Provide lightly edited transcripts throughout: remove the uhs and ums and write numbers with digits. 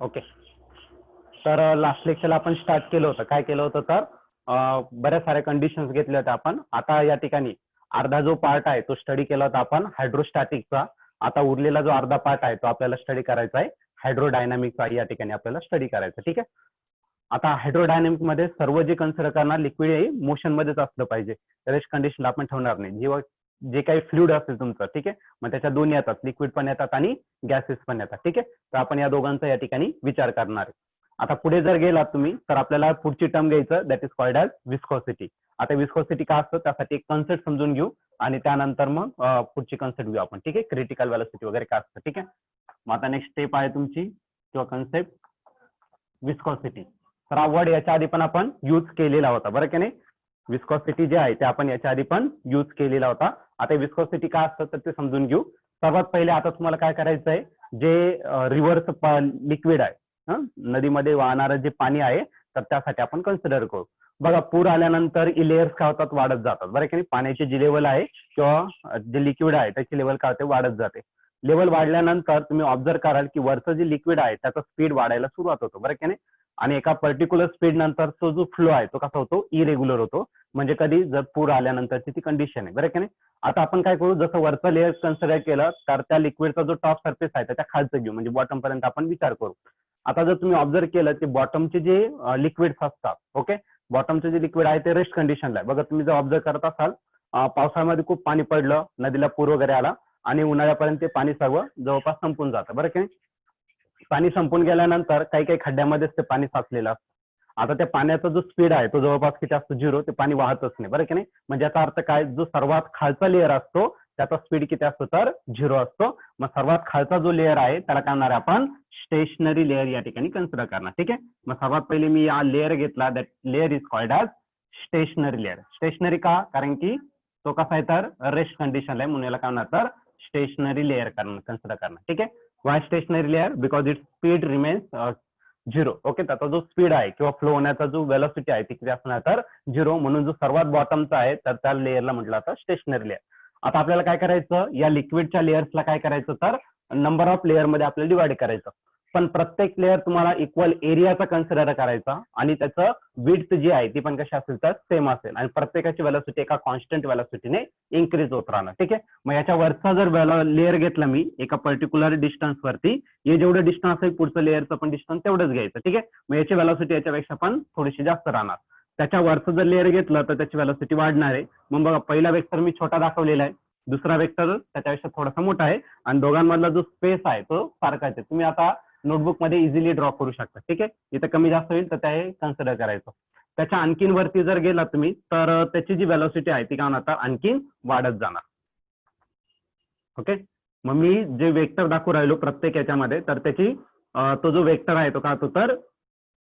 Okay. तर last लेक्चरला आपण start केलं होतं. काय केलं होतं तर बऱ्याच साऱ्या कंडिशन्स घेतल्या होत्या आपण. आता या ठिकाणी अर्धा जो पार्ट आहे तो स्टडी केला होता आपण हायड्रोस्टॅटिकचा. आता उरलेला जो अर्धा पार्ट आहे तो आपल्याला स्टडी करायचा आहे हायड्रोडायनामिकचा. या ठिकाणी आपल्याला स्टडी करायचा. ठीक आहे. आता हायड्रोडायनामिक मध्ये सर्व जे कन्सिडर करणार लिक्विड हे मोशन मध्येच असलं पाहिजे. रेस्ट कंडिशनला आपण ठेवणार नाही. जेव्हा जे काही फ्लुइड असेल तुमचं, ठीक आहे, मग त्याच्या दोन येतात, लिक्विड पण येतात आणि गॅसेस पण येतात. ठीक आहे. तर आपण या दोघांचा या ठिकाणी विचार करणार आहे. आता पुढे जर गेलात तुम्ही तर आपल्याला पुढची टर्म घ्यायचं, that is called as viscosity. आता विस्कॉसिटी का असतं त्यासाठी एक कन्सेप्ट समजून घेऊ आणि त्यानंतर मग पुढची कन्सेप्ट घेऊ आपण. ठीक आहे. क्रिटिकल व्हेलॉसिटी वगैरे काय असतं. ठीक आहे. मग आता नेक्स्ट स्टेप आहे तुमची किंवा कन्सेप्ट विस्कॉसिटी. तर हा वर्ड याच्या आधी पण आपण यूज केलेला होता, बरं की नाही. विस्कॉसिटी जे आहे ते आपण याच्या आधी पण यूज केलेला होता. आता विस्कॉसिटी काय असतं तर ते समजून घेऊ. सर्वात पहिले आता तुम्हाला काय करायचं आहे, जे रिव्हर्स लिक्विड आहे, नदीमध्ये वाहणारं जे पाणी आहे तर त्यासाठी आपण कन्सिडर करू. बघा, पूर आल्यानंतर लेयर्स काय होतात, वाढत जातात, बरं की नाही. पाण्याची जी लेवल आहे किंवा जे लिक्विड आहे त्याची लेवल काय होते, वाढत जाते. लेवल वाढल्यानंतर तुम्ही ऑब्झर्व कराल की वरचं जे लिक्विड आहे त्याचा स्पीड वाढायला सुरुवात होतो, बरं की नाही. आणि एका पर्टिक्युलर स्पीड नंतर तो जो फ्लो आहे तो कसा होतो, इरेग्युलर होतो. म्हणजे कधी जर पूर आल्यानंतरची ती कंडिशन आहे, बरं की नाही. आता आपण काय करू, जसं वरचं लेअर कन्सिडर केलं तर त्या लिक्विडचा जो टॉप सरफेस आहे त्याच्या खालचं घेऊ, म्हणजे बॉटम पर्यंत आपण विचार करू. आता जर तुम्ही ऑब्झर्व केलं की बॉटमचे जे लिक्विड्स असतात, ओके, बॉटमचे जे लिक्विड आहे ते रेस्ट कंडिशनला आहे. बघा, तुम्ही जर ऑब्झर्व करत असाल, पावसाळ्यामध्ये खूप पाणी पडलं, नदीला पूर वगैरे आला आणि उन्हाळ्यापर्यंत ते पाणी सर्व जवळपास संपून जातं, बरं की नाही. पाणी संपून गेल्यानंतर काही काही खड्ड्यामध्येच ते पाणी साचलेलं असतं. आता त्या पाण्याचा जो स्पीड आहे तो जवळपास किती असतो, 0. ते पाणी वाहतच नाही, बरं की नाही. म्हणजे याचा अर्थ काय, जो सर्वात खालचा लेअर असतो त्याचा स्पीड किती असतो तर 0 असतो. मग सर्वात खालचा जो लेअर आहे त्याला काय म्हणणार आहे आपण, स्टेशनरी लेअर या ठिकाणी कन्सिडर करणार. ठीक आहे. मग सर्वात पहिले मी हा लेअर घेतला, that layer is called as stationary layer. Stationary का, कारण की तो कसा आहे तर रेस्ट कंडिशनला आहे, म्हणून याला काय म्हणणार तर स्टेशनरी लेअर कन्सिडर करणार. ठीक आहे. Why stationary layer, because it speed remains 0. Okay. त्याचा जो स्पीड आहे किंवा फ्लो होण्याचा जो वेलोसिटी आहे ती किती असणार तर 0. म्हणून जो सर्वात बॉटमचा आहे तर त्या लेअरला म्हटलं जातं स्टेशनरी लेअर. आता आपल्याला काय करायचं, या लिक्विडच्या लेअर्सला काय करायचं तर नंबर ऑफ लेअर मध्ये आपल्याला डिवाइड करायचं. पण प्रत्येक लेअर तुम्हाला इक्वल एरियाचा कन्सिडर करायचा आणि त्याचं विड्थ जी आहे ती पण कशी असेल तर सेम असेल आणि प्रत्येकाची वेलोसिटी एका कॉन्स्टंट वेलोसिटीने इन्क्रीज होत राहणार. ठीक आहे. मग याच्या वरचा जर लेअर घेतला मी एका पर्टिक्युलर डिस्टन्स वरती, हे जेवढं डिस्टन्स आहे पुढचं लेअरचं पण डिस्टन्स तेवढंच घ्यायचं. ठीक आहे. मग याची वेलोसिटी याच्यापेक्षा पण थोडीशी जास्त राहणार. त्याच्या वरचं जर लेअर घेतलं तर त्याची वेलोसिटी वाढणार आहे. मग बघा, पहिला वेक्टर मी छोटा दाखवलेला आहे, दुसरा वेक्टर त्याच्यापेक्षा थोडासा मोठा आहे आणि दोघांमधला जो स्पेस आहे तो सारखाच आहे. तुम्ही आता नोटबुक मध्ये इझिली ड्रॉ करू शकता. ठीक आहे. इथं कमी जास्त होईल तर ते कन्सिडर करायचं. त्याच्या आणखीन वरती जर गेला तुम्ही तर त्याची जी वेलोसिटी आहे ती काय होणार आणखीन वाढत जाणार. ओके. मग मी जे वेक्टर दाखवू राहिलो प्रत्येक याच्यामध्ये तर त्याची तो जो वेक्टर आहे तो काय होतो तर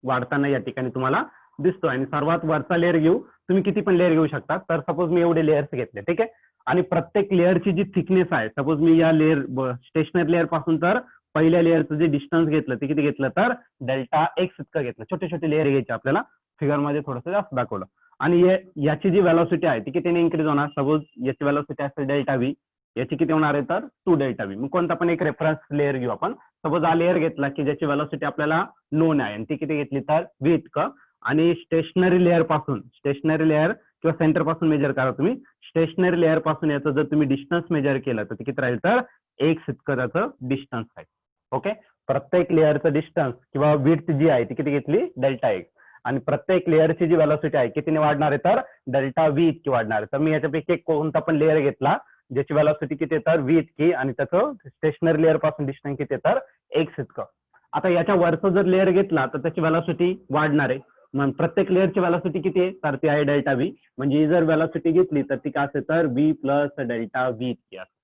वाढताना या ठिकाणी तुम्हाला दिसतो. आणि सर्वात वरचा लेअर घेऊ, तुम्ही किती पण लेअर घेऊ शकता. तर सपोज मी एवढे लेअर्स घेतले, ठीक आहे, आणि प्रत्येक लेअरची जी थिकनेस आहे, सपोज मी या लेअर स्टेशनरी लेअर पासून तर पहिल्या लेअरचं जे डिस्टन्स घेतलं ते किती घेतलं तर डेल्टा एक्स इतकं घेतलं. छोटे छोटे लेअर घ्यायचे आपल्याला, फिगर मध्ये थोडंसं जास्त दाखवलं. आणि याची जी वेलोसिटी आहे ती कितीने इन्क्रीज होणार, सपोज याची वेलोसिटी असेल डेल्टा व्ही, याची किती होणार आहे तर 2 डेल्टा व्ही. मग कोणता पण एक रेफरन्स लेअर घेऊ आपण. सपोज हा लेअर घेतला की ज्याची वेलोसिटी आपल्याला नोन आहे आणि ती किती घेतली तर व्ही इतकं. आणि स्टेशनरी लेअर पासून, स्टेशनरी लेअर किंवा सेंटर पासून मेजर करा तुम्ही, स्टेशनरी लेअर पासून याचं जर तुम्ही डिस्टन्स मेजर केलं तर ते किती राहील तर एक्स इतकं त्याचं डिस्टन्स आहे. ओके. प्रत्येक लेअरचं डिस्टन्स किंवा विड्थ जी आहे ती किती घेतली डेल्टा एक्स. आणि प्रत्येक लेअरची जी वेलोसिटी आहे कितीने वाढणार आहे तर डेल्टा व्ही इतकी वाढणार आहे. तर मी याच्यापैकी कोणता पण लेअर घेतला ज्याची वेलोसिटी किती तर व्ही इतकी आणि त्याचं स्टेशनरी लेअर पासून डिस्टन्स किती तर एक्स इतकं. आता याच्या वरचं जर लेअर घेतला तर त्याची वेलोसिटी वाढणार आहे. मग प्रत्येक लेअरची वेलोसिटी किती आहे तर ती आहे डेल्टा व्ही. म्हणजे ही जर वेलोसिटी घेतली तर ती काय असेल तर व्ही प्लस डेल्टा व्ही इतकी असते.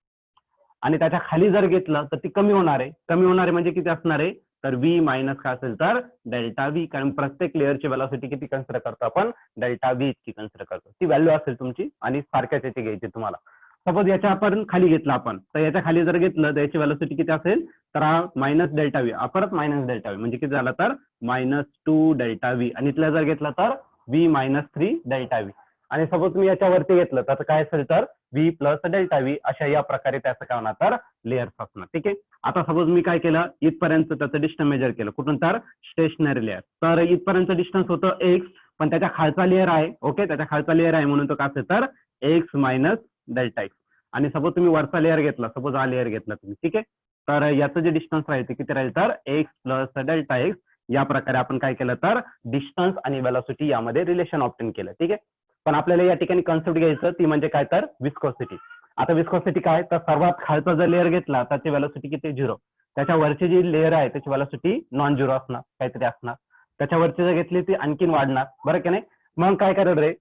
आणि त्याच्या खाली जर घेतलं तर ती कमी होणार आहे. कमी होणार आहे म्हणजे किती असणार आहे तर व्ही मायनस काय असेल तर डेल्टा व्ही. कारण प्रत्येक लेअरची वेलोसिटी किती कन्सिडर करतो आपण, डेल्टा व्ही इतकी कन्सिडर करतो. ती व्हॅल्यू असेल तुमची आणि सारख्याच याची घ्यायची तुम्हाला. सपोज याच्या आपण खाली घेतला आपण, तर याच्या खाली जर घेतलं तर याची वेलोसिटी किती असेल तर हा मायनस डेल्टा व्ही, परत मायनस डेल्टा व्ही, म्हणजे किती झाला तर -2 डेल्टा व्ही. आणि इथला जर घेतला तर व्ही -3 डेल्टा व्ही. आणि सपोज तुम्ही याच्यावरती घेतलं तर काय असेल तर व्ही प्लस डेल्टा व्ही अशा या प्रकारे त्याचं काय होणार तर लेअर्स असणार. ठीक आहे. आता सपोज मी काय केलं, इथपर्यंत त्याचं डिस्टन्स मेजर केलं, कुठून तर स्टेशनरी लेअर. तर इथपर्यंत डिस्टन्स होतं एक्स, पण त्याच्या खालचा लेअर आहे. ओके, त्याच्या खालचा लेअर आहे म्हणून तो काय असेल तर एक्स मायनस डेल्टा एक्स. आणि सपोज तुम्ही वरचा लेअर घेतला, सपोज हा लेअर घेतला तुम्ही. ठीक आहे. तर याचं जे डिस्टन्स राहील ते किती राहील तर एक्स प्लस डेल्टा एक्स. या प्रकारे आपण काय केलं तर डिस्टन्स आणि वेलॉसिटी यामध्ये रिलेशन ऑब्टेन केलं. ठीक आहे. पण आपल्याला या ठिकाणी कन्सेप्ट घ्यायचं ती म्हणजे काय तर विस्कोसिटी. आता विस्कोसिटी काय तर सर्वात खालचा जर लेअर घेतला त्याची वेलॉसिटी किती 0. त्याच्या वरची जी लेअर आहे त्याची वेलॉसिटी नॉन 0 असणार, काहीतरी असणार. त्याच्यावरची जर घेतली ती आणखीन वाढणार, बरं की नाही. मग काय करेल रे,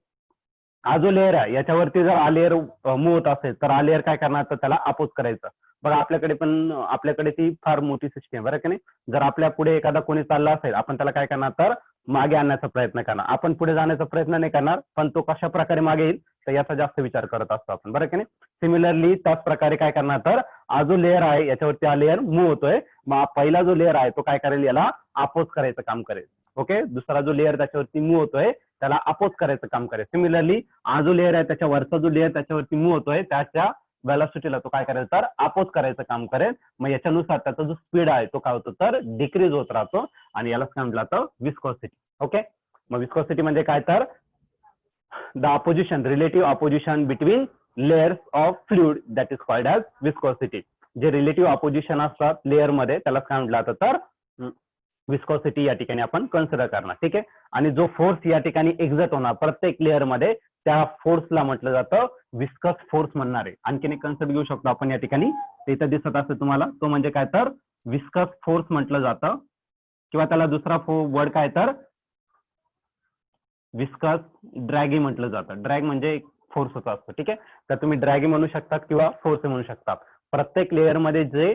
हा जो लेअर आहे याच्यावरती जर हा लेअर मूव्ह होत असेल तर हा लेअर काय करणार तर त्याला अपोज करायचं. बघा आपल्याकडे ती फार मोठी सिस्टीम बरं की नाही. जर आपल्या पुढे एखादा कोणी चालला असेल आपण त्याला काय करणार तर मागे आणण्याचा प्रयत्न करणार. आपण पुढे जाण्याचा प्रयत्न नाही करणार, पण तो कशा प्रकारे मागे येईल तर याचा जास्त विचार करत असतो आपण, बरं की नाही. सिमिलरली त्याच प्रकारे काय करणार तर हा जो लेअर आहे याच्यावरती हा लेअर मूव्ह होतोय, मग पहिला जो लेअर आहे तो काय करेल याला अपोज करायचं काम करेल. ओके, दुसरा जो लेअर त्याच्यावरती मूव्ह होतोय त्याला अपोज करायचं काम करेल. सिमिलरली हा जो लेअर आहे त्याच्या वरचा जो लेअर त्याच्यावरती मूव्ह होतोय त्याच्या वेलॉसिटीला तो काय करेल तर अपोज करायचं काम करेल. मग याच्यानुसार त्याचा जो स्पीड आहे तो काय होतो तर डिक्रीज होत राहतो आणि यालाच काय म्हटलं जातं विस्कोसिटी. ओके, मग विस्कोसिटी म्हणजे काय तर the opposition, relative opposition between layers of fluid that is called as viscosity. जे रिलेटिव्ह अपोजिशन असतात लेअर मध्ये त्याला काय म्हटलं जातं तर विस्कोसिटी या ठिकाणी आपण कन्सिडर करणार. ठीक आहे. आणि जो फोर्स या ठिकाणी एक्झर्ट होणार प्रत्येक लेअर मध्ये त्या फोर्सला म्हटलं जातं विस्कस फोर्स म्हणणार आहे. आणखीन एक कन्सेप्ट घेऊ शकतो आपण या ठिकाणी, ते इथं दिसत असेल तुम्हाला, तो म्हणजे काय तर विस्कस फोर्स म्हटलं जातं, किंवा त्याला दुसरा वर्ड काय तर विस्कस ड्रॅगी म्हटलं जातं. ड्रॅग म्हणजे फोर्स होता असतो. ठीक आहे. तर तुम्ही ड्रॅगी म्हणू शकतात किंवा फोर्स म्हणू शकतात. प्रत्येक लेअर मध्ये जे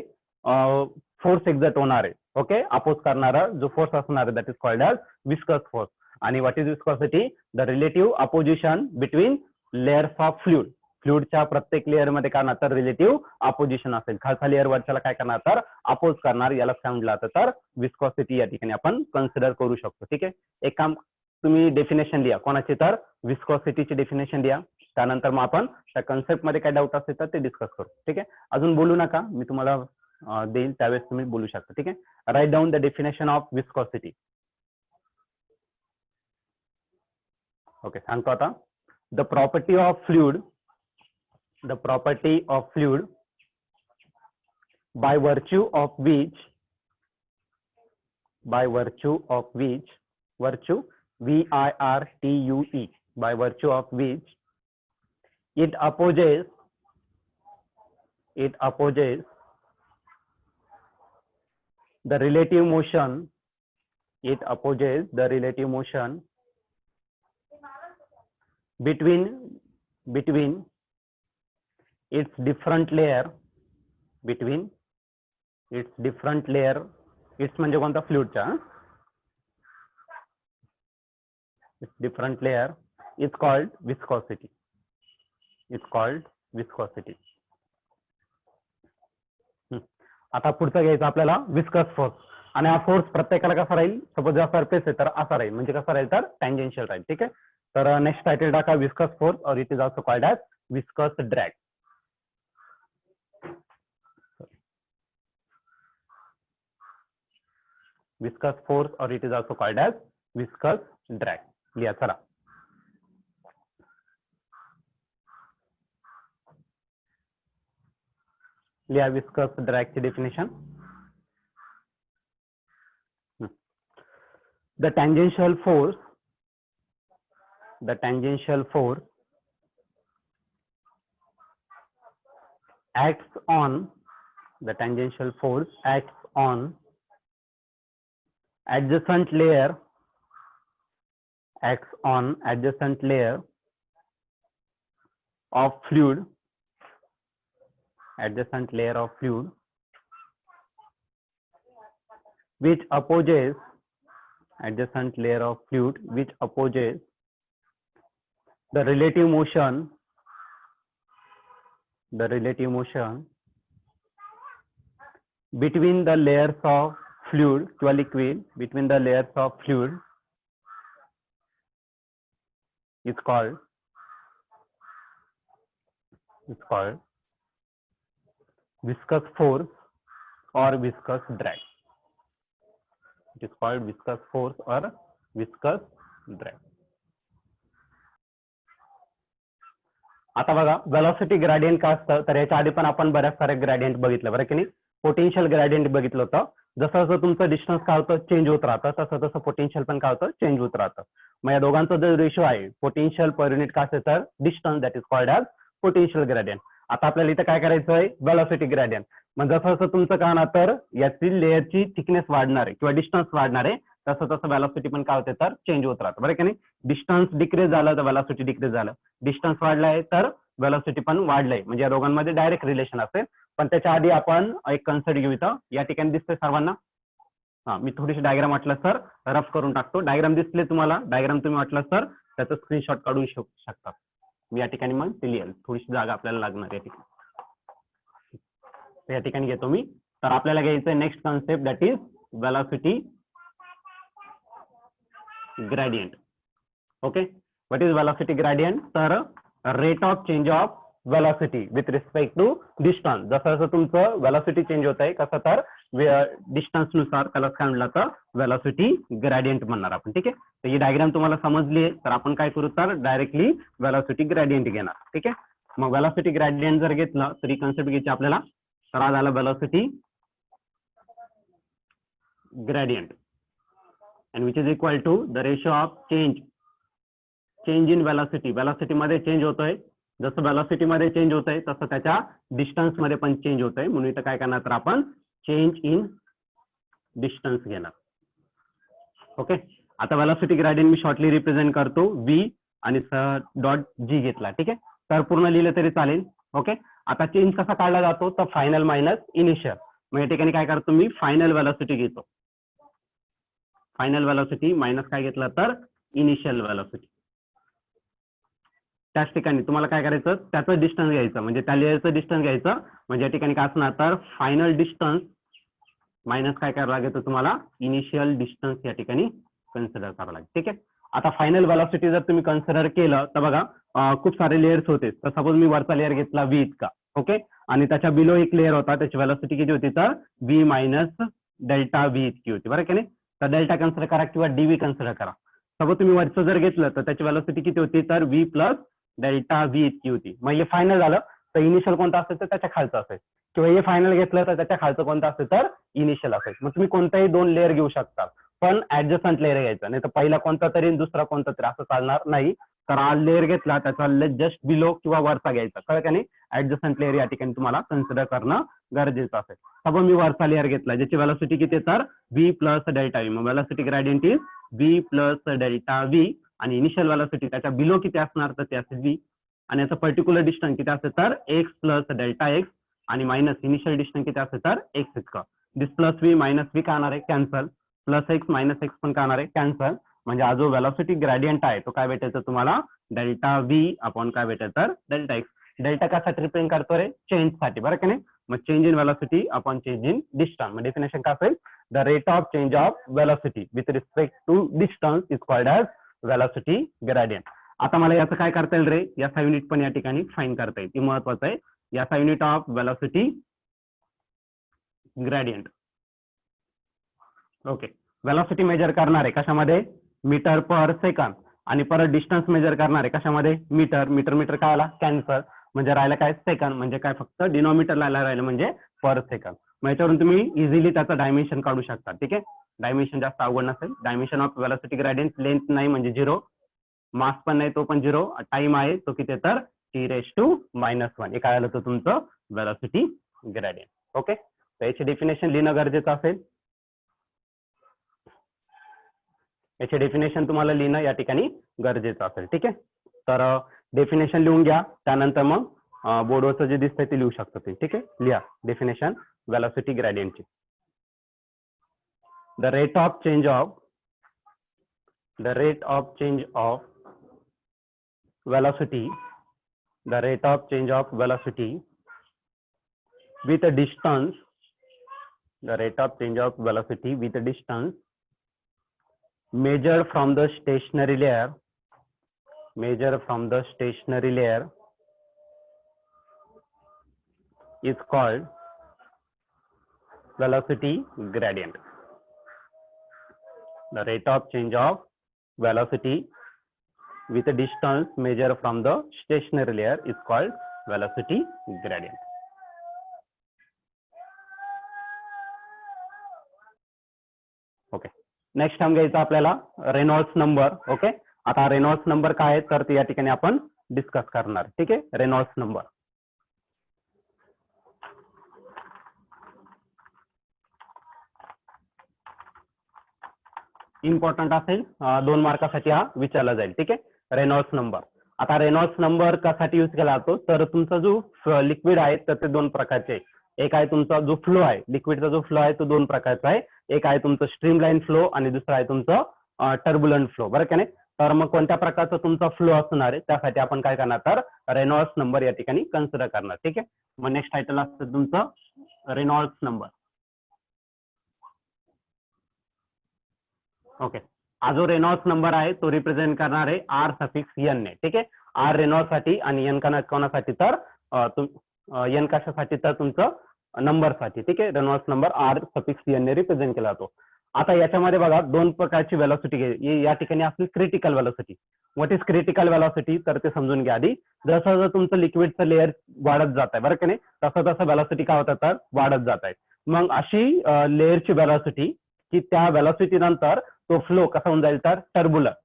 फोर्स एक्झर्ट होणार आहे, ओके, अपोज करणारा जो फोर्स असणार आहे that is called as viscous force. आणि what is viscosity? The relative opposition between layers of fluid. फ्लुइडच्या प्रत्येक लेअर मध्ये काय ना तर रिलेटिव्ह अपोजिशन असेल. खालचा लेअर वरच्याला काय करणार तर अपोज करणार, याला काय म्हटलं जातं तर विस्कोसिटी या ठिकाणी आपण कन्सिडर करू शकतो. ठीक आहे. एक काम, तुम्ही डेफिनेशन लिहा कोणाची तर विस्कोसिटीची डेफिनेशन लिहा. त्यानंतर मग आपण त्या कन्सेप्ट मध्ये काय डाऊट असेल तर ते डिस्कस करू. ठीक आहे. अजून बोलू नका, मी तुम्हाला देईल त्यावेळेस तुम्ही बोलू शकता. ठीक आहे. Write down the definition of viscosity. Okay, सांगतो आता. The property of fluid, the property of fluid by virtue of which virtue virtue by virtue of which it opposes the relative motion, it opposes the relative motion between its different layer, between its different layer. its म्हणजे कोणता फ्लुइडचा, its different layer is called viscosity, is called viscosity. आता पुढचं घ्यायचं आपल्याला viscous force. आणि हा force प्रत्येकाला कसा राहील, सपोज हा सरफेस आहे तर असा राहील, म्हणजे कसा राहील तर टँजेन्शियल राहील. ठीक आहे. तर नेक्स्ट टायटल टाका विस्कस फोर्स और it is also called as viscous drag. viscous force or it is also called as viscous drag. लिहा चला. लिहा viscous drag ची definition. The tangential force acts on adjacent layer of fluid, which opposes the relative motion between the layers of fluid किंवा liquid, between the layers of fluid is called is called viscous force or viscous drag. It is called viscous force or viscous drag. आता बघा velocity gradient काय असतं तर याच्या आधी पण आपण बऱ्याच सारे ग्रेडियंट बघितलं बरं की नाही. पोटेन्शियल ग्रेडियंट बघितलं होतं. जसं जसं तुमचं डिस्टन्स काय होतं चेंज होत राहतं तसं तसं पोटेन्शियल पण काय होतं चेंज होत राहतं. मग या दोघांचा जो रेशो आहे पोटेन्शियल पर युनिट काय असेल तर distance that is called as potential gradient. आता आपल्याला इथं काय करायचं आहे वेलॉसिटी ग्रेडियंट. मग जसं जसं तुमचं काय होणार तर याची लेअरची थिकनेस वाढणार आहे किंवा डिस्टन्स वाढणार आहे तसं तसं वेलॉसिटी पण काय होते तर चेंज होत राहतं बरं की नाही. डिस्टन्स डिक्रीज झालं तर वेलॉसिटी डिक्रीज झालं. डिस्टन्स वाढलाय तर वेलॉसिटी पण वाढलंय म्हणजे या दोघांमध्ये डायरेक्ट रिलेशन असेल. पण त्याच्या आधी आपण एक कन्सेप्ट घेऊ इथं. या ठिकाणी दिसतंय सर्वांना. हा मी थोडीशी डायग्राम वाटलं सर रफ करून टाकतो. डायग्राम दिसले तुम्हाला. डायग्राम तुम्ही वाटलं सर त्याचं स्क्रीनशॉट काढू शकता. मी या ठिकाणी मग ते लिहेल. थोडीशी जागा आपल्याला लागणार या ठिकाणी. या ठिकाणी घेतो मी. तर आपल्याला घ्यायचं next concept that is velocity gradient. Okay what is velocity gradient तर rate of change of velocity with respect to distance. जसं जसं तुमचं वेलॉसिटी चेंज होत आहे कसं तर डिस्टन्स नुसार त्याला काय म्हणलं तर वेलॉसिटी ग्रेडियंट म्हणणार आपण. ठीक आहे. तर ही डायग्राम तुम्हाला समजली आहे तर आपण काय करू तर डायरेक्टली वेलॉसिटी ग्रेडियंट घेणार. ठीक आहे. मग वेलॉसिटी ग्रेडियंट जर घेतलं तर ही कन्सेप्ट घ्यायची आपल्याला. तर आज आलं velocity gradient and which is equal to the ratio of change in velocity. Velocity मध्ये चेंज होतोय. जसं वेलॉसिटी मध्ये चेंज होतंय तसं त्याच्या डिस्टन्स मध्ये पण चेंज होतंय. म्हणून इथं काय करणार तर आपण चेंज इन डिस्टन्स घेणार. ओके. आता वेलॉसिटी ग्रेडियंट मी शॉर्टली रिप्रेझेंट करतो v आणि डॉट g घेतला. ठीक आहे. तर पूर्ण लिहिलं तरी चालेल. ओके. आता चेंज कसा काढला जातो तर फायनल मायनस इनिशियल. मग या ठिकाणी काय करतो मी फायनल वेलॉसिटी घेतो. फायनल वेलॉसिटी मायनस काय घेतलं तर इनिशियल वेलॉसिटी. त्याच ठिकाणी तुम्हाला काय करायचं त्याचं डिस्टन्स घ्यायचं म्हणजे त्या लेअरचं डिस्टन्स घ्यायचं. म्हणजे या ठिकाणी काय असणार तर फायनल डिस्टन्स मायनस काय करावं लागेल तुम्हाला इनिशियल डिस्टन्स या ठिकाणी कन्सिडर करावं लागेल. ठीक आहे. आता फायनल वेलॉसिटी जर तुम्ही कन्सिडर केलं तर बघा खूप सारे लेयर्स होते. तर सपोज मी वरचा लेअर घेतला v इतका. ओके. आणि त्याच्या बिलो एक लेअर होता त्याची वेलॉसिटी किती होती तर v मायनस डेल्टा v इतकी होती बरं की नाही. तर डेल्टा कन्सिडर करा किंवा डीव्ही कन्सिडर करा. सपोज तुम्ही वरचं जर घेतलं तर त्याची वेलॉसिटी किती होती तर v प्लस डेल्टा v इतकी होती. मग हे फायनल झालं तर इनिशियल कोणतं असेल तर त्याच्या खालचं असेल किंवा हे फायनल घेतलं तर त्याच्या खालचं कोणतं असेल तर इनिशियल असेल. मग तुम्ही कोणताही दोन लेअर घेऊ शकता पण ऍडजस्टंट लेअर घ्यायचा नाही तर पहिला कोणता तरी दुसरा कोणता तरी असं चालणार नाही. तर हा लेअर घेतला त्याचा जस्ट बिलो किंवा वरचा घ्यायचा कळलं का नाही. ऍडजस्टंट लेअर या ठिकाणी तुम्हाला कन्सिडर करणं गरजेचं असेल. सपोज मी वरचा लेअर घेतला ज्याची वेलॉसिटी किती आहे तर v प्लस डेल्टा v. मग velocity gradient is v plus delta v आणि इनिशियल वेलॉसिटी त्याच्या बिलो किती असणार तर ते असेल v आणि याचा पर्टिक्युलर डिस्टन्स किती असेल तर x प्लस डेल्टा x आणि मायनस इनिशियल डिस्टन्स किती असेल तर x इतकं. दिस प्लस v मायनस v काय होणार आहे cancel. Plus x minus x पण काय होणार आहे कॅन्सल. म्हणजे हा जो वेलॉसिटी ग्रेडियंट आहे तो काय भेटायचं तुम्हाला डेल्टा v अपॉन काय भेटायचं तर डेल्टा x. डेल्टा कशासाठी रिप्रेझेंट करतो रे चेंज साठी बरं की नाही. मग change in velocity upon change in distance. मग डेफिनेशन काय असेल the rate of change of velocity with respect to distance is called as velocity gradient. आता मला याचं काय करता येईल रे याचा युनिट पण या ठिकाणी फाईन करता येईल. महत्वाचं आहे याचा unit of velocity gradient. Okay. Velocity measure करणार आहे कशामध्ये मीटर पर सेकंद आणि परत डिस्टन्स मेजर करणार आहे कशामध्ये मीटर. मीटर मीटर काय आला कॅन्सल म्हणजे राहिला काय सेकंद म्हणजे काय फक्त डिनॉमिनेटरला राहिलं म्हणजे पर सेकंद. मग याच्यावरून तुम्ही इझिली त्याचं डायमेन्शन काढू शकता. ठीक आहे. डायमेन्शन जास्त अवघड नसेल. Dimension of velocity gradient length नाही म्हणजे 0 मास पण नाही तो पण 0 टाइम आहे तो किती तर t⁻⁻1 हे काय आलं तर तुमचं वेलॉसिटी ग्रेडियंट. ओके. तर याची डेफिनेशन लिहिणं गरजेचं असेल. याचे डेफिनेशन तुम्हाला लिहिणं या ठिकाणी गरजेचं असेल. ठीक आहे. तर डेफिनेशन लिहून घ्या त्यानंतर मग बोर्डवरचं जे दिसतंय ते लिहू शकता ते. ठीक आहे. लिहा डेफिनेशन वेलॉसिटी ग्रेडियंटची. The rate of change of velocity with a distance measured from the stationary layer is called velocity gradient. The rate of change of velocity with a distance measured from the stationary layer is called velocity gradient. Okay, next time घ्यायचा आपल्याला Reynolds number. Okay, आता Reynolds number काय आहे तर या ठिकाणी आपण discuss करणार. ठीक आहे, रेनॉल्ड्स नंबर. इम्पॉर्टंट असेल, 2 मार्कासाठी हा विचारला जाईल. ठीक आहे, रेनॉल्ड्स नंबर. आता रेनॉल्ड्स नंबर कशासाठी यूज केला जातो तर तुमचा जो लिक्विड आहे तर ते 2 प्रकारचे. एक आहे तुमचा जो फ्लो आहे, लिक्विडचा जो फ्लो आहे तो 2 प्रकारचा आहे. एक आहे तुमचं स्ट्रीमलाईन फ्लो आणि दुसरा आहे तुमचं टर्ब्युलंट फ्लो. बरं का नाही, तर मग कोणत्या प्रकारचा तुमचा फ्लो असणार आहे त्यासाठी आपण काय करणार तर रेनॉल्ड्स नंबर या ठिकाणी कन्सिडर करणार. ठीक आहे, मग नेक्स्ट टायटल असतं तुमचं रेनॉल्ड्स नंबर. ओके, हा जो रेनॉल्ड्स नंबर आहे तो रिप्रेझेंट करणार आहे आर सफिक्स एन ने. ठीक आहे, आर रेनॉल्ड साठी आणि एन कोणासाठी तर एन कशासाठी तर तुमचं नंबर साठी. ठीक आहे, Reynolds number R suffix N ने रिप्रेझेंट केला जातो. आता याच्यामध्ये बघा 2 प्रकारची व्हेलॉसिटी या ठिकाणी असली critical velocity. What is critical velocity तर ते समजून घ्या आधी. जसं जर तुमचं लिक्विडचं लेअर वाढत जात आहे बरं का नाही, तसं तसं व्हेलॉसिटी काय होतं तर वाढत जात आहे. मग अशी लेअरची व्हेलॉसिटी की त्या व्हेलॉसिटी नंतर तो फ्लो कसा होऊन जाईल तर टर्ब्युलंट,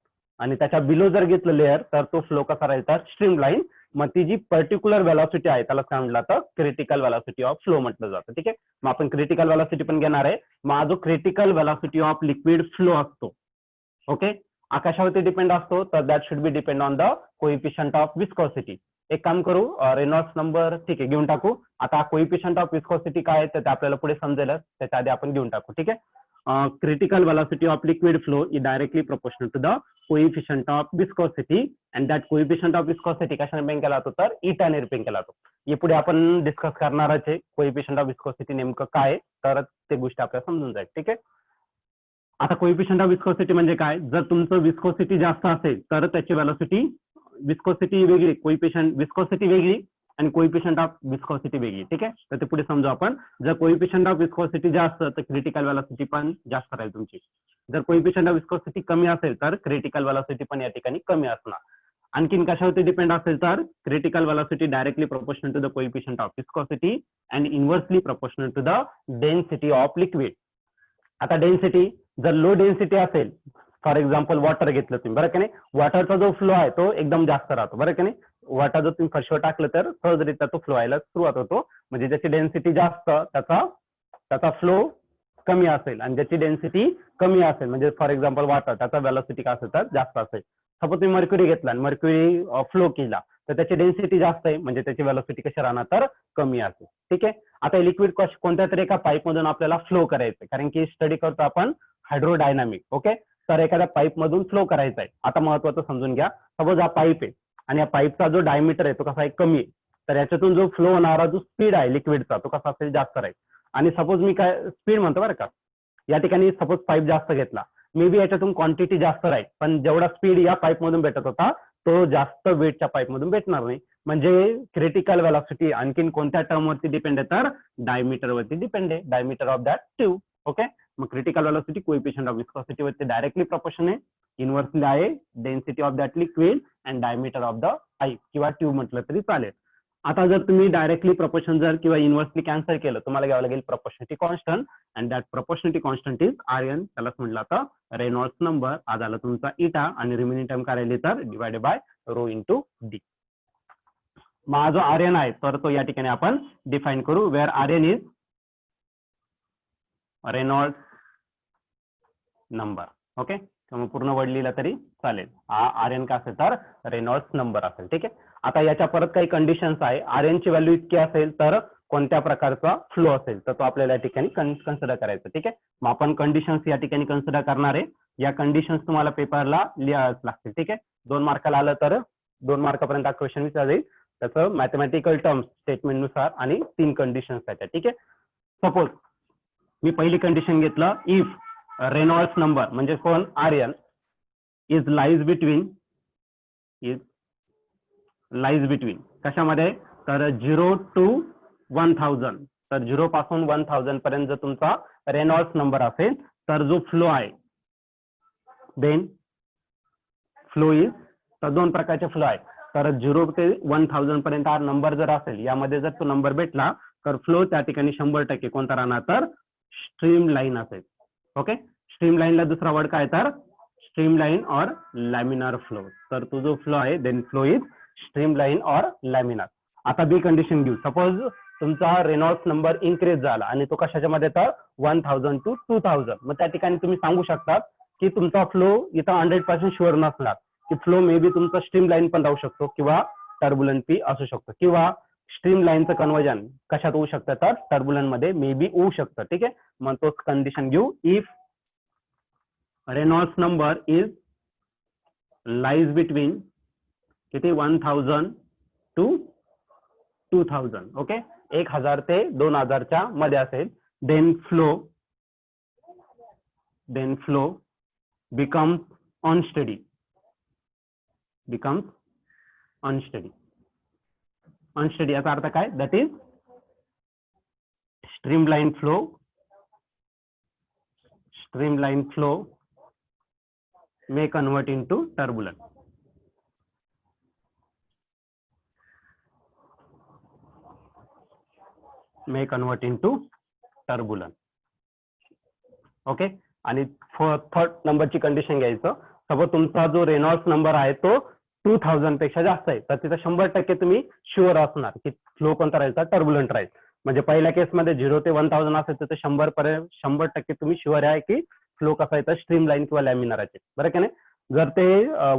आणि त्याच्या बिलो जर घेतलं लेअर तर तो फ्लो कसा राहील तर स्ट्रीमलाईन. मग ती जी पर्टिक्युलर व्हेलॉसिटी आहे त्याला काय म्हटलं तर क्रिटिकल व्हेलॉसिटी ऑफ फ्लो म्हटलं जातं. ठीक आहे, मग आपण क्रिटिकल व्हेलॉसिटी पण घेणार आहे. मग हा जो critical velocity of liquid flow असतो, ओके, कशावरती डिपेंड असतो तर that should be depend on the coefficient of viscosity. एक काम करू, रेनॉल्ड्स नंबर ठीक आहे घेऊन टाकू. आता कोइफिशियंट ऑफ विस्कोसिटी काय आहे तर ते आपल्याला पुढे समजेलच, त्याच्या आधी आपण घेऊन टाकू. ठीक आहे, critical velocity of liquid flow is directly proportional to the coefficient of viscosity, and that coefficient of viscosity कशाने रिप्रेझेंट केला जातो तर eta ने रिप्रेझेंट केला जातो. हे पुढे आपण डिस्कस करणारच आहे. कोएफिशियंट ऑफ विस्कोसिटी नेमकं काय तर ते गोष्ट आपल्याला समजून जाईल. ठीक आहे, आता कोएफिशियंट ऑफ विस्कोसिटी म्हणजे काय, जर तुमचं विस्कोसिटी जास्त असेल तर त्याची व्हेलॉसिटी विस्कोसिटी वेगळी, कोएफिशियंट विस्कोसिटी वेगळी आणि कोएफिशियंट ऑफ विस्कोसिटी वेगळी. ठीक आहे, तर ते पुढे समजू आपण. जर कोएफिशियंट ऑफ विस्कोसिटी जास्त तर क्रिटिकल व्हेलॉसिटी पण जास्त राहील तुमची. जर कोएफिशियंट ऑफ विस्कोसिटी कमी असेल तर क्रिटिकल व्हेलॉसिटी पण या ठिकाणी कमी असणार. आणखीन कशावरती डिपेंड असेल तर critical velocity directly proportional to the coefficient of viscosity and inversely proportional to the density of liquid. आता डेन्सिटी जर लो डेन्सिटी असेल, फॉर एक्झाम्पल वॉटर घेतलं तुम्ही बरं का नाही, वॉटरचा जो फ्लो आहे तो एकदम जास्त राहतो बरं का नाही. वॉटर जर तुम्ही फर्स्टवर टाकलं तर सहजरित्या तो फ्लो व्हायला सुरुवात होतो. म्हणजे ज्याची डेन्सिटी जास्त त्याचा फ्लो कमी असेल, आणि ज्याची डेन्सिटी कमी असेल म्हणजे फॉर एक्झाम्पल वॉटर त्याचा व्हेलॉसिटी काय असेल तर जास्त असेल. सपोज तुम्ही मर्क्युरी घेतला आणि मर्क्युरी फ्लो केला तर त्याची डेन्सिटी जास्त आहे म्हणजे त्याची व्हेलॉसिटी कशी राहणार तर कमी असेल. ठीक आहे, आता लिक्विड कोणत्या तरी एका पाईप मधून आपल्याला फ्लो करायचं, कारण की स्टडी करतो आपण हायड्रोडायनामिक. ओके, तर एखाद्या पाईप मधून फ्लो करायचा आहे. आता महत्वाचं समजून घ्या, सपोज हा पाईप आहे आणि या पाईपचा जो डायमीटर आहे तो कसा आहे कमी आहे, तर याच्यातून जो फ्लो होणारा जो स्पीड आहे लिक्विडचा तो कसा असेल जास्त राहील. आणि सपोज मी काय स्पीड म्हणतो बरं का, या ठिकाणी सपोज पाईप जास्त घेतला, मे बी याच्यातून क्वांटिटी जास्त राहील पण जेवढा स्पीड या पाईप मधून भेटत होता तो जास्त वेटच्या पाईप मधून भेटणार नाही. म्हणजे क्रिटिकल व्हेलॉसिटी आणखीन कोणत्या टर्म वरती डिपेंड आहे तर डायमीटर वरती डिपेंड आहे, diameter of that tube. Okay, मग critical velocity coefficient of viscosity वरती डायरेक्टली प्रोपोर्शन आहे, इन्व्हर्सली आहे density of that liquid and diameter of the pipe किंवा ट्यूब म्हटलं तरी चालेल. आता जर तुम्ही डायरेक्टली प्रोपोर्शन जर किंवा इन्व्हर्सली कॅन्सल केलं तुम्हाला घ्यावं लागेल proportionality constant, and that proportionality constant is RN. त्यालाच म्हटलं आता रेनॉल्ड्स नंबर. आज आला तुमचा इटा आणि रिमेनिंग टर्म काय राहिली तर divided by rho into D. मग हा जो RN आहे तर तो या ठिकाणी आपण डिफाईन करू, where RN is Reynolds number. Okay, त्यामुळे पूर्ण वर्ड लिहिला तरी चालेल. RN का असेल तर रेनॉल्ड्स नंबर असेल. ठीक आहे, आता याच्या परत काही कंडिशन्स आहे. RN ची व्हॅल्यू इतकी असेल तर कोणत्या प्रकारचा फ्लो असेल तर तो आपल्याला या ठिकाणी कन्सिडर करायचा. ठीक आहे, मग आपण कंडिशन्स या ठिकाणी कन्सिडर करणार आहे. या कंडिशन्स तुम्हाला पेपरला लिहाव्याच लागतील. ठीक आहे, 2 मार्काला आलं तर 2 मार्कापर्यंत क्वेश्चन विचारला जाईल, त्याचं मॅथमॅटिकल टर्म्स स्टेटमेंट नुसार आणि 3 कंडिशन्स त्याच्या. ठीक आहे, सपोज मी पहिली कंडिशन घेतलं, इफ रेनॉल्ड्स नंबर म्हणजे कोण RN इज लाईज बिटवीन कशामध्ये तर 0 to 1000, तर 0 पासून 1000 पर्यंत जर तुमचा रेनॉल्ड्स नंबर असेल तर जो फ्लो आहे देन फ्लो इज, तर दोन प्रकारचे फ्लो आहे. तर 0 ते 1000 पर्यंत हा नंबर जर असेल, यामध्ये जर तो नंबर भेटला तर फ्लो त्या ठिकाणी 100% कोणता राहणार, तर स्ट्रीम लाईन असेल. ओके, स्ट्रीम लाईनला दुसरा वर्ड काय, तर स्ट्रीम लाईन और लॅमिनार फ्लो. तर तो जो फ्लो आहे then flow is streamline और लॅमिनार. आता बी कंडिशन घेऊ. सपोज तुमचा रेनॉल्ड्स नंबर इन्क्रीज झाला आणि तो कशाच्या मध्ये, तर 1000 to 2000. मग त्या ठिकाणी तुम्ही सांगू शकता की तुमचा फ्लो इथं 100% शुअर नसणार, की फ्लो मे बी तुमचा स्ट्रीम लाईन पण राहू शकतो किंवा टर्बुलंट पी असू शकतो, किंवा स्ट्रीम लाईनचं कन्वर्जन कशात होऊ शकतं, तर टर्बुलंट मध्ये मे बी होऊ शकतं. ठीक आहे, मग तोच कंडिशन घेऊ. If Reynolds number is lies between किती 1000 to 2000. ओके, 1000 ते 2000च्या मध्ये असेल, then flow becomes unsteady. Unsteady याचा अर्थ काय, that is streamline flow may convert into turbulent. Okay, आणि थर्ड नंबरची कंडिशन घ्यायचं. सपोज तुमचा जो रेनॉल्ड्स नंबर आहे तो 2000 पेक्षा जास्त आहे, तर तिथं 100% तुम्ही शुअर असणार की फ्लो कोणता राहील, तर टर्बुलंट राहील. म्हणजे पहिल्या केसमध्ये 0 ते 1000 असेल तर 100% तुम्ही शुअर आहे की फ्लो कसा आहे, तर स्ट्रीम लाईन किंवा लॅमिनार आहे, बरं की नाही. जर ते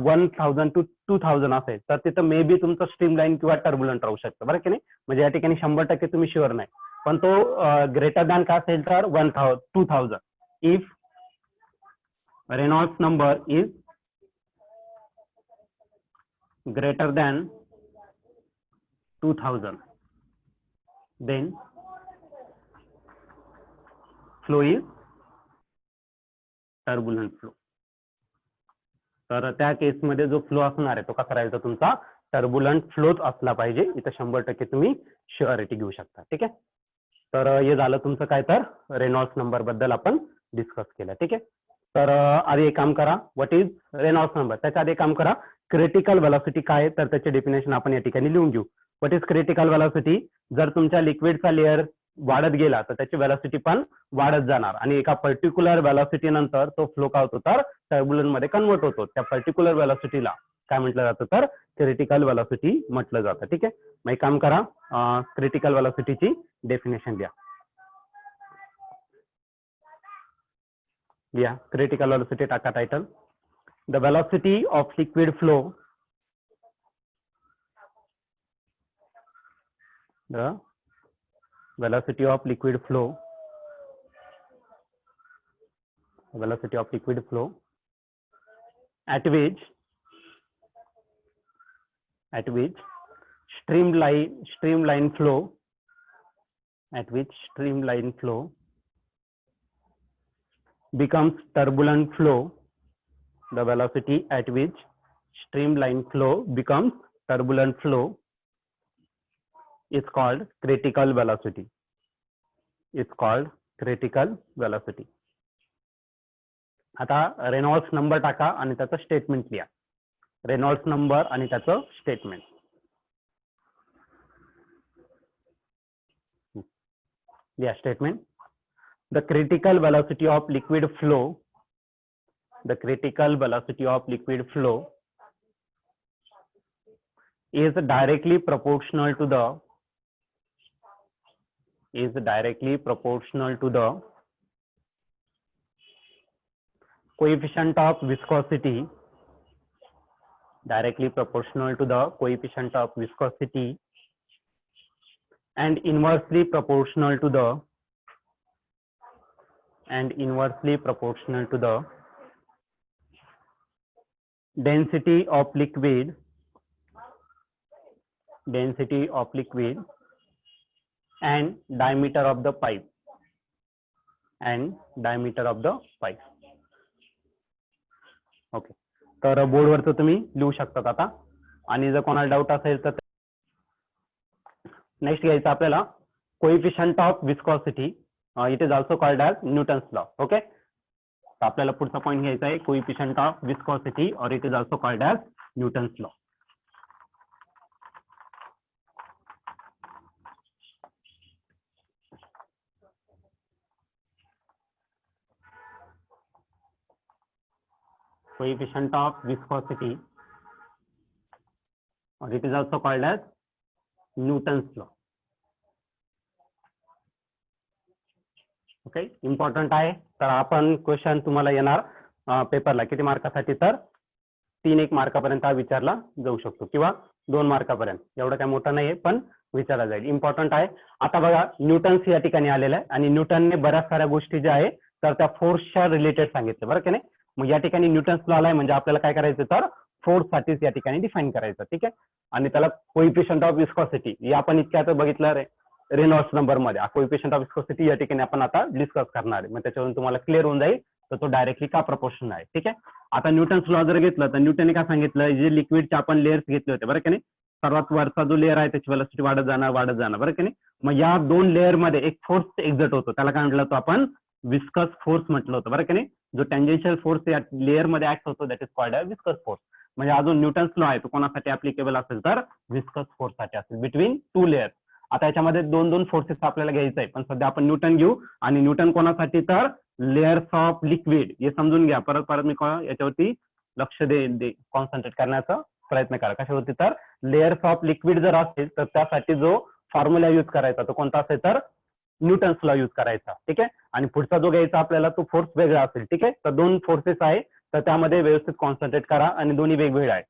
1000 to 2000 असेल तर तिथं मे बी तुमचं स्ट्रीम लाईन किंवा टर्बुलंट राहू शकतं, बरं की नाही. म्हणजे या ठिकाणी 100% तुम्ही शुअर नाही. पण तो ग्रेटर दॅन काय असेल, तर 2000. If Reynolds number is greater than 2000, then flow is turbulent flow. तर त्या केसमध्ये जो फ्लो असणार आहे तो कसा राहील, तर तुमचा टर्बुलंट फ्लोच असला पाहिजे. इथं 100% तुम्ही शुअरिटी घेऊ शकता. ठीक आहे, तर हे झालं तुमचं काय, तर रेनॉल्ड्स नंबर बद्दल आपण डिस्कस केलं. ठीक आहे, तर आधी एक काम करा, व्हॉट इज रेनॉल्ड्स नंबर. त्याच्या आधी एक काम करा, क्रिटिकल व्हेलॉसिटी काय, तर त्याचे डेफिनेशन आपण या ठिकाणी लिहून घेऊ. What is critical velocity. जर तुमच्या लिक्विडचा लेअर वाढत गेला तर त्याची व्हेलॉसिटी पण वाढत जाणार, आणि एका पर्टिक्युलर व्हेलॉसिटी नंतर तो फ्लो काय होतो, तर टर्बुलंट मध्ये कन्वर्ट होतो. त्या पर्टिक्युलर व्हेलॉसिटीला काय म्हटलं जातं, तर क्रिटिकल व्हेलॉसिटी म्हटलं जातं. ठीक आहे, मग एक काम करा, क्रिटिकल व्हेलॉसिटीची डेफिनेशन द्या. क्रिटिकल व्हेलॉसिटी टाका title. The velocity of liquid flow, the velocity of liquid flow at which streamline flow becomes turbulent flow. The velocity at which streamline flow becomes turbulent flow is called critical velocity. आता Reynolds number टाका आणि त्याचं statement लिहा. Reynolds number आणि त्याचं statement लिहा. Statement, the critical velocity of liquid flow is directly proportional to the coefficient of viscosity, and inversely proportional to the density of liquid and diameter of the pipe. Okay, तर बोर्डवरचं तुम्ही लिहू शकता आता. आणि जर कोणाला डाऊट असेल तर नेक्स्ट घ्यायचं आपल्याला coefficient of viscosity, it is also called as Newton's law. Okay, तर आपल्याला पुढचा पॉईंट घ्यायचा आहे कोएफिशियंट ऑफ विस्कॉसिटी और it is also called as Newton's law. Coefficient of viscosity or it is also called as Newton's law. Okay, important आहे. तर आपण question तुम्हाला येणार पेपरला किती मार्कासाठी, तर 3-1 मार्कापर्यंत हा विचारला जाऊ शकतो किंवा 2 मार्कापर्यंत. एवढं काय मोठं नाहीये पण विचारला जाईल. इम्पॉर्टंट आहे. आता बघा न्यूटन्स या ठिकाणी आलेला आहे आणि न्यूटनने बऱ्याच साऱ्या गोष्टी ज्या आहे तर त्या फोर्सच्या रिलेटेड सांगितलं बरं की नाही. मग या ठिकाणी न्यूटन्स लॉ आलाय म्हणजे आपल्याला काय करायचं तर फोर्स साठीच या ठिकाणी डिफाईन करायचं. ठीक आहे, आणि त्याला कोएफिशियंट ऑफ विस्कॉसिटी हे आपण इतक्यात बघितलं रेनॉल्ड्स नंबर मध्ये. कोएफिशियंट ऑफ विस्कॉसिटी या ठिकाणी आपण आता डिस्कस करणार आहे. मग त्याच्यावरून तुम्हाला क्लिअर होऊन जाईल तर तो डायरेक्टली का प्रपोर्शन आहे. ठीक आहे, आता न्यूटन्स लॉ जर घेतलं तर न्यूटनने काय सांगितलं, जे लिक्विडचे आपण लेयर्स घेतले होते बरं की नाही, सर्वात वरचा जो लेअर आहे त्याची वेलोसिटी वाढत जाणार बरं की नाही. मग या 2 लेअर मध्ये एक फोर्स एक्झर्ट होतो, त्याला काय म्हटलं होतं आपण, विस्कस फोर्स म्हटलं होतं बरं की नाही. जो टेंजेन्शियल फोर्स या लेअर मध्ये ऍक्ट होतो that is called as viscous force. म्हणजे अजून न्यूटन्स लॉ आहे तो कोणासाठी ऍप्लिकेबल असेल तर विस्कस फोर्स साठी असेल बिटवीन 2 लेअर्स. आता याच्यामध्ये 2 फोर्सेस आपल्याला घ्यायचं आहे पण सध्या आपण न्यूटन घेऊ. आणि न्यूटन कोणासाठी तर लेयर्स ऑफ लिक्विड, हे समजून घ्या. परत मी याच्यावरती लक्ष कॉन्सन्ट्रेट करण्याचा प्रयत्न करा. कशावरती तर लेयर्स ऑफ लिक्विड जर असेल तर त्यासाठी जो फॉर्म्युला यूज करायचा तो कोणता असेल तर न्यूटन्स लॉ यूज करायचा. ठीक आहे, आणि पुढचा जो घ्यायचा आपल्याला तो फोर्स वेगळा असेल. ठीक आहे, तर 2 फोर्सेस आहे तर त्यामध्ये व्यवस्थित कॉन्सन्ट्रेट करा आणि दोन्ही वेगवेगळे आहे.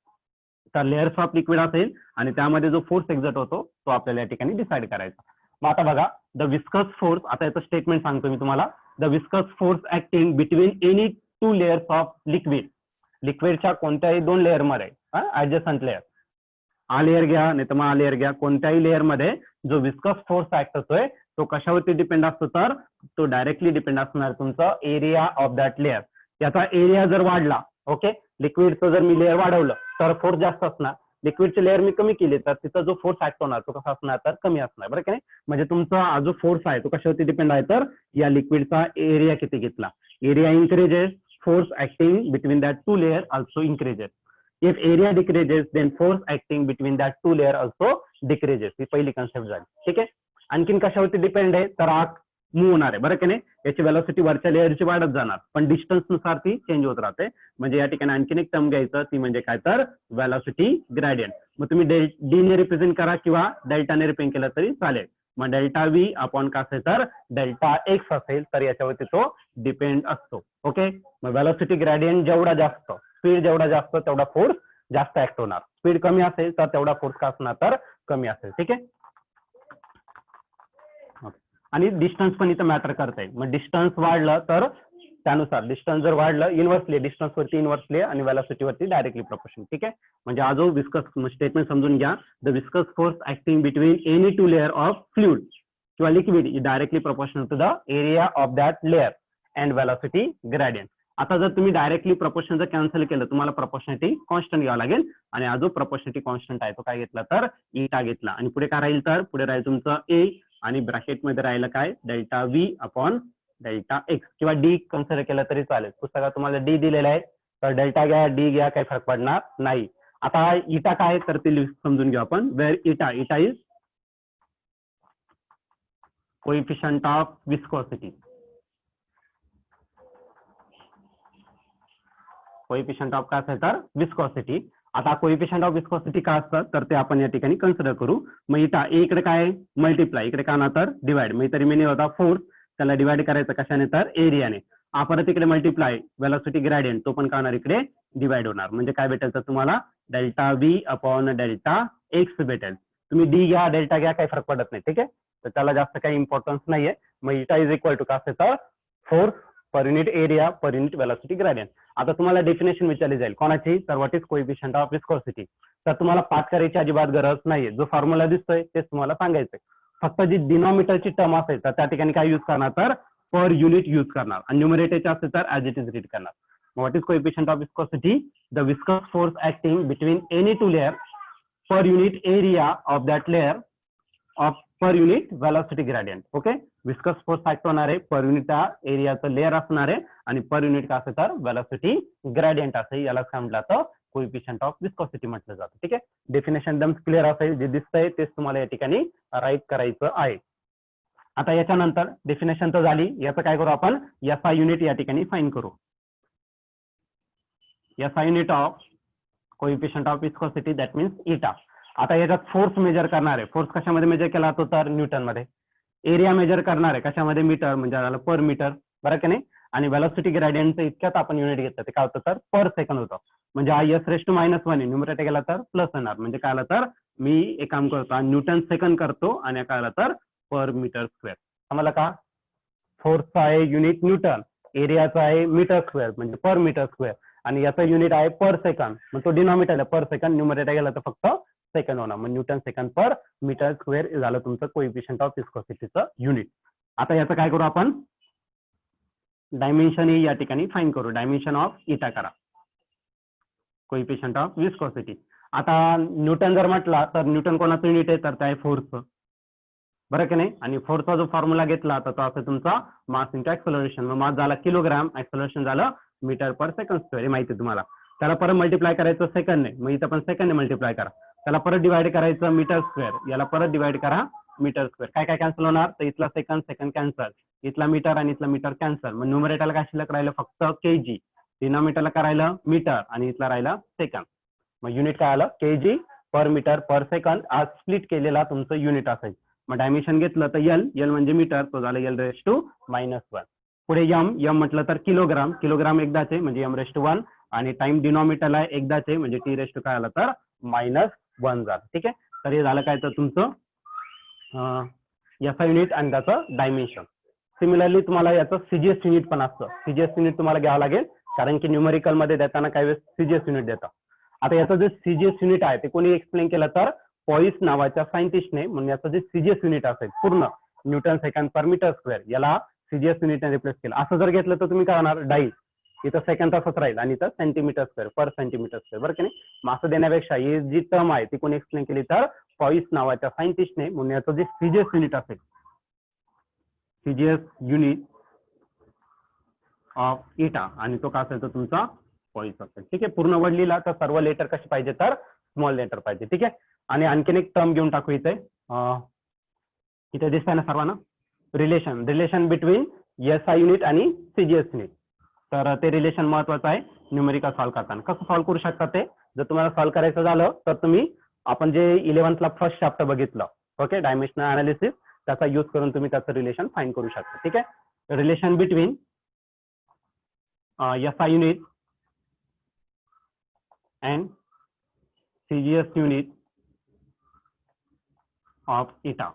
तर लेयर्स ऑफ लिक्विड असेल आणि त्यामध्ये जो फोर्स एक्झर्ट होतो तो आपल्याला या ठिकाणी डिसाईड करायचा. मग आता बघा द विस्कस फोर्स, आता याचं स्टेटमेंट सांगतो मी तुम्हाला. The viscous force acting between any 2 layers of liquid, लिक्विडच्या कोणत्याही 2 लेअर मध्ये ऍडजस्टंट लेअर, हा लेअर घ्या नाही तर मग हा लेअर घ्या, कोणत्याही लेअर मध्ये जो विस्कस फोर्स ऍक्ट होतोय तो कशावरती डिपेंड असतो तर तो डायरेक्टली डिपेंड असणार तुमचा एरिया ऑफ दॅट लेअर. याचा एरिया जर वाढला, ओके, लिक्विडचं जर मी लेअर वाढवलं तर फोर्स जास्त असणार, लिक्विडचे लेअर मी कमी केले तर तिचा जो फोर्स ऍक्ट होणार तो कसा असणार तर कमी असणार बरं की नाही. म्हणजे तुमचा जो फोर्स आहे तो कशावरती डिपेंड आहे तर या लिक्विडचा एरिया किती घेतला. Area increases, force acting between that 2 layer also increases. If area decreases then force acting between that 2 layer also decreases. ही पहिली कन्सेप्ट झाली. ठीक आहे, आणखीन कशावरती डिपेंड आहे तर आग मूव्ह होणार आहे बरं की नाही. याची वेलोसिटी वरच्या लेअरची वाढत जाणार पण डिस्टन्स नुसार ती चेंज होत राहते. म्हणजे या ठिकाणी आणखीन एक टर्म घ्यायचं ती म्हणजे काय तर वेलोसिटी ग्रेडियंट. मग तुम्ही डी ने रिप्रेझेंट करा किंवा डेल्टाने रिप्रेझेंट केलं तरी चालेल. मग डेल्टा व्ही अपॉन का असेल तर डेल्टा एक्स असेल तर याच्यावरती तो डिपेंड असतो. ओके, मग वेलोसिटी ग्रेडियंट जेवढा जास्त, स्पीड जेवढा जास्त तेवढा फोर्स जास्त ऍक्ट होणार, स्पीड कमी असेल तर तेवढा फोर्स का असणार तर कमी असेल. ठीक आहे, आणि डिस्टन्स पण इथं मॅटर करते. मग डिस्टन्स वाढलं तर त्यानुसार, डिस्टन्स जर वाढलं इन्व्हर्सली, डिस्टन्स वरती इन्व्हर्सली आणि वेलोसिटी वरती डायरेक्टली प्रोपोर्शन. ठीक आहे, म्हणजे हा जो विस्कस स्टेटमेंट समजून घ्या. The viscous force acting between any 2 layer of fluid किंवा liquid is directly proportional to the area of that layer and velocity gradient. आता जर तुम्ही डायरेक्टली प्रोपोर्शन जर कॅन्सल केलं तुम्हाला प्रोपोर्शनिटी कॉन्स्टंट घ्यावा लागेल आणि हा जो प्रोपोर्शनिटी कॉन्स्टंट आहे तो काय घेतला तर इटा घेतला. आणि पुढे काय राहील तर पुढे राहील तुमचं ए आणि ब्रॅकेट मध्ये राहिलं काय delta V upon delta x किंवा डी कन्सिडर केलं तरी चालेल. पुस्तकात तुम्हाला डी दिलेलं आहे तर डेल्टा घ्या डी घ्या काही फरक पडणार नाही. आता इटा काय तर ते समजून घेऊ आपण. वेअर इटा is coefficient of viscosity. Coefficient of काय असेल तर विस्कोसिटी. आता कोएफिशियंट ऑफ विस्कोसिटी काय असतं तर ते आपण या ठिकाणी कन्सिडर करू. मग इटा इकडे काय मल्टिप्लाय, इकडे काय ना तर डिवाइड, मग इथे रिमेनिंग होता फोर्स, त्याला डिवाइड करायचं कशाने तर एरियाने. परत इकडे मल्टिप्लाय वेलोसिटी ग्रेडियंट तो पण काय होणार इकडे डिवाइड होणार. म्हणजे काय भेटेल तर तुम्हाला delta V upon delta x भेटेल. तुम्ही डी घ्या डेल्टा घ्या काही फरक पडत नाही. ठीक आहे, तर त्याला जास्त काही इम्पॉर्टन्स नाहीये. मग इटा इज इक्वल टू काय असेल तर force per unit area per unit velocity gradient. आता तुम्हाला डेफिनेशन विचारली जाईल कोणाची तर what is coefficient of viscosity. तर तुम्हाला पाठ करायची अजिबात गरज नाहीये, जो फॉर्म्युला दिसतोय तेच तुम्हाला सांगायचंय. फक्त जी डिनॉमिनेटरची टर्म असेल तर त्या ठिकाणी काय यूज करणार तर पर युनिट यूज करणार आणि न्यूमरेटरचे असेल तर ऍज इट इज रीड करणार. What is coefficient of viscosity the viscous force acting between any 2 layer per unit area of that layer of per unit velocity gradient. Okay, viscous force act होणार आहे, per unit एरियाचं layer असणार आहे आणि per unit काय असेल तर velocity gradient असेल. याला काय म्हटलं जातं, कोइफिशियंट ऑफ विस्कोसिटी म्हटलं जातं. ठीक आहे, डेफिनेशन एकदम क्लिअर असेल, जे दिसतंय तेच तुम्हाला या ठिकाणी राईट करायचं आहे. आता याच्यानंतर डेफिनेशन तर झाली, याचं काय करू आपण, SI युनिट या ठिकाणी फाईन करू. SI unit of coefficient of viscosity that means इटा. आता याच्यात फोर्स मेजर करणार आहे, फोर्स कशामध्ये मेजर केला जातो तर न्यूटन मध्ये. एरिया मेजर करणार आहे कशामध्ये, मीटर म्हणजे झालं पर मीटर, बरं की नाही. आणि वेलॉसिटी ग्रेडियंटचं इतक्यात आपण युनिट घेतलं ते काय होतं तर पर सेकंड होतं. म्हणजे हा S⁻⁻1 न्यूमरेटर गेला तर प्लस येणार, म्हणजे काय आलं तर मी एक काम करतो न्यूटन सेकंड करतो आणि काय आलं तर पर मीटर स्क्वेअर. आम्हाला का फोर्सचा आहे युनिट न्यूटन, एरियाचा आहे मीटर स्क्वेअर म्हणजे पर मीटर स्क्वेअर, आणि याचा युनिट आहे पर सेकंड, मग तो डिनॉमिनेटर पर सेकंड, न्यूमरेटर गेला तर फक्त सेकंड होणार, मग Newton second per metre square झालं तुमचं कोइफिशियंट ऑफ विस्कोसिटीचं युनिट. आता याचं काय करू आपण, डायमेन्शन या ठिकाणी फाईन करू. डायमेन्शन ऑफ इटा करा, कोइफिशियंट ऑफ विस्कोसिटी. आता न्यूटन जर म्हटला तर न्यूटन कोणाचं युनिट आहे तर ते आहे फोर्सचं, बरं की नाही. आणि फोर्सचा जो फॉर्म्युला घेतला तर तो असं तुमचा मास इंटू ऍक्सलरेशन, मग मास झाला किलोग्राम, ऍक्सलरेशन झालं मीटर पर सेकंड स्क्वेअर, हे माहिती आहे तुम्हाला. त्याला परत मल्टिप्लाय करायचं सेकंडने, मग इथं पण सेकंडने मल्टिप्लाय करा. त्याला परत डिवाइड करायचं मीटर स्क्वेअर, याला परत डिवाइड करा मीटर स्क्वेअर. काय काय कॅन्सल होणार तर इथला सेकंड सेकंड कॅन्सल, इथला मीटर आणि इथला मीटर कॅन्सल, मग न्यूमरेटरला काय शिल्लक राहिलं फक्त केजी, डिनॉमिनेटरला काय राहिलं मीटर आणि इथला राहिला सेकंड. मग युनिट काय आलं केजी पर मीटर पर सेकंड, आज स्प्लिट केलेला तुमचं युनिट असेल. मग डायमेन्शन घेतलं तर एल म्हणजे मीटर, तो झालं L⁻⁻1. पुढे यम म्हटलं तर किलोग्राम, किलोग्राम एकदाचे म्हणजे M⁻1 आणि टाइम डिनॉमिनेटरला एकदाचे म्हणजे T⁻ काय आलं तर -1 झालं. ठीक आहे, तर हे झालं काय तर तुमचं SI युनिट आणि त्याचं डायमेन्शन. सिमिलरली तुम्हाला याचं CGS युनिट पण असतं, CGS युनिट तुम्हाला घ्यावं लागेल कारण की न्यूमेरिकल मध्ये देताना काही वेळेस CGS युनिट देतात. आता याचं जे CGS युनिट आहे ते कोणी एक्सप्लेन केलं तर पॉइस नावाच्या सायंटिस्टने, म्हणून याचं जे CGS युनिट असेल पूर्ण Newton second per metre square, याला CGS युनिटने रिप्लेस केलं. असं जर घेतलं तर तुम्ही काय होणार डाई, इथं सेकंड तसंच राहील आणि इथं सेंटीमीटर स्क्वेअर पर सेंटीमीटर स्क्वेअर, बरं की नाही. मग असं देण्यापेक्षा ही जी टर्म आहे ती कोणी एक्सप्लेन केली तर पॉइस नावाच्या सायंटिस्टने, म्हणून याचं जे CGS युनिट असेल, CGS युनिट ऑफ इटा, आणि तो काय असेल तर तुमचा पॉइस असेल. ठीक आहे, पूर्ण वर्ड लिहिला तर सर्व लेटर कसे पाहिजे तर स्मॉल लेटर पाहिजे. ठीक आहे, आणि आणखीन एक टर्म घेऊन टाकू इथे, इथे दिसतंय ना सर्वांना, रिलेशन बिटवीन SI युनिट आणि CGS युनिट. तर ते रिलेशन महत्वाचं आहे न्यूमेरिकल सॉल्व्ह करताना. कसं सॉल्व्ह करू शकता ते, जर तुम्हाला सॉल्व्ह करायचं झालं तर तुम्ही आपण जे 11th फर्स्ट चॅप्टर बघितलं, ओके, डायमेन्शनल अनालिसिस, त्याचा यूज करून तुम्ही त्याचं रिलेशन फाइंड करू शकता. ठीक आहे, relation between SI unit and CGS unit of इटा.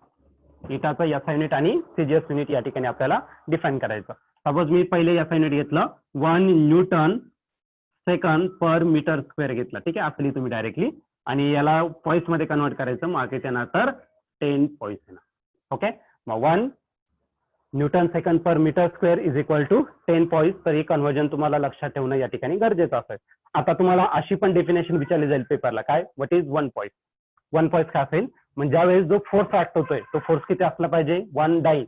इटाचं SI युनिट आणि CGS युनिट या ठिकाणी आपल्याला डिफाईन करायचं. सपोज मी पहिले SI युनिट घेतलं 1 newton second per metre square घेतलं. ठीक आहे, असं तुम्ही डायरेक्टली, आणि याला पॉइंट्स मध्ये कन्वर्ट करायचं, मग येणार तर 10 पॉइंट्स येणार. ओके, मग 1 newton second per metre square is equal to 10 points. तर हे कन्वर्जन तुम्हाला लक्षात ठेवणं या ठिकाणी गरजेचं असेल. आता तुम्हाला अशी पण डेफिनेशन विचारली जाईल पेपरला, काय व्हॉट इज 1 पॉइंट. 1 पॉइंट काय असेल, म्हणजे ज्यावेळेस जो फोर्स ऍक्ट होतोय तो फोर्स किती असला पाहिजे, 1 dyne.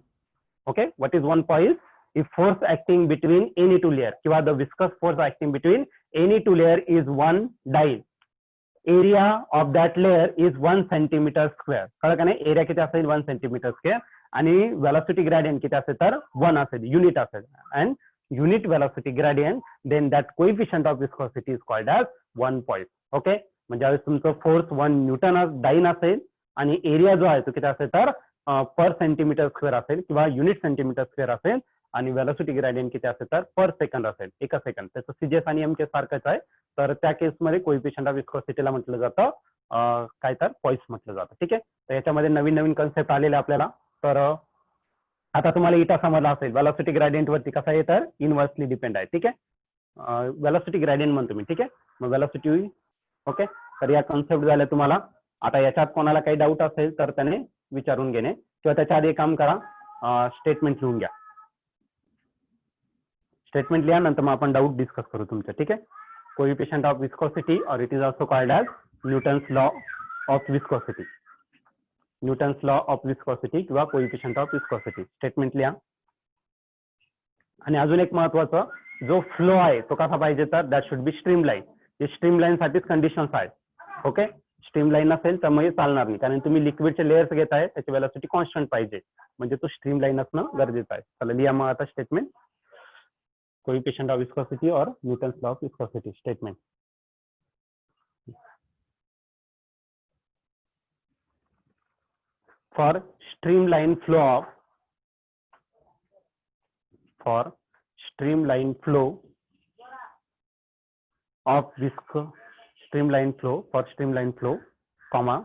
Okay, what is 1 point, if force acting between any two layer किंवा the viscous force acting between any two layer is 1 dyne, area of that layer is 1 centimetre square. कळलं का नाही, area किती असेल 1 centimetre square, आणि velocity gradient किती असेल तर 1 असेल, युनिट असेल, and unit velocity gradient, then that coefficient of viscosity is called as 1 point. Okay, म्हणजे ज्यावेळेस तुमचं फोर्स 1 न्यूटन डाईन असेल आणि एरिया जो आहे तो किती असेल तर पर सेंटीमीटर स्क्वेअर असेल किंवा युनिट सेंटीमीटर स्क्वेअर असेल, आणि वेलॉसिटी ग्रेडियंट किती असेल तर पर सेकंड असेल, एका सेकंड. त्याचं CGS आणि MK सारखंच आहे. तर त्या केसमध्ये कोइफिशियंट ऑफ विस्कोसिटीला म्हटलं जातं काय तर पॉइस म्हटलं जातं. ठीक आहे, तर याच्यामध्ये नवीन नवीन कन्सेप्ट आलेले आपल्याला. तर आता तुम्हाला इटा समजला असेल, वेलॉसिटी ग्रेडियंट वरती कसा आहे तर इनव्हर्सली डिपेंड आहे. ठीक आहे, वेलॉसिटी ग्रेडियंट म्हणतो मी. ठीक आहे, मग वेलॉसिटी. ओके, तर या कन्सेप्ट झाल्या तुम्हाला. आता याच्यात कोणाला काही डाऊट असेल तर त्याने विचारून घेणे, किंवा त्याच्या आधी एक काम करा, स्टेटमेंट लिहून घ्या. स्टेटमेंट लिहा, नंतर मग आपण डाऊट डिस्कस करू तुमचं. ठीक आहे, कोइफिशियंट ऑफ विस्कोसिटी और it is also called as Newton's law of viscosity. Newton's law of viscosity किंवा कोइफिशियंट ऑफ विस्कॉसिटी स्टेटमेंट लिहा. आणि अजून एक महत्वाचं, जो फ्लो आहे तो कसा पाहिजे तर दॅट शुड बी स्ट्रीमलाईन. हे स्ट्रीमलाईन साठीच कंडिशन्स आहेत. ओके, स्ट्रीमलाईन नसेल तर मग चालणार नाही, कारण तुम्ही लिक्विडचे लेयर्स घेताय त्याची वेलॉसिटी कॉन्स्टंट पाहिजे, म्हणजे तो स्ट्रीमलाईन असणं गरजेचं आहे. चला लिहा मग आता स्टेटमेंट. कोइफिशियंट ऑफ विस्कॉसिटी और Newton's law of viscosity statement. For streamline flow of for streamline flow of streamline flow, comma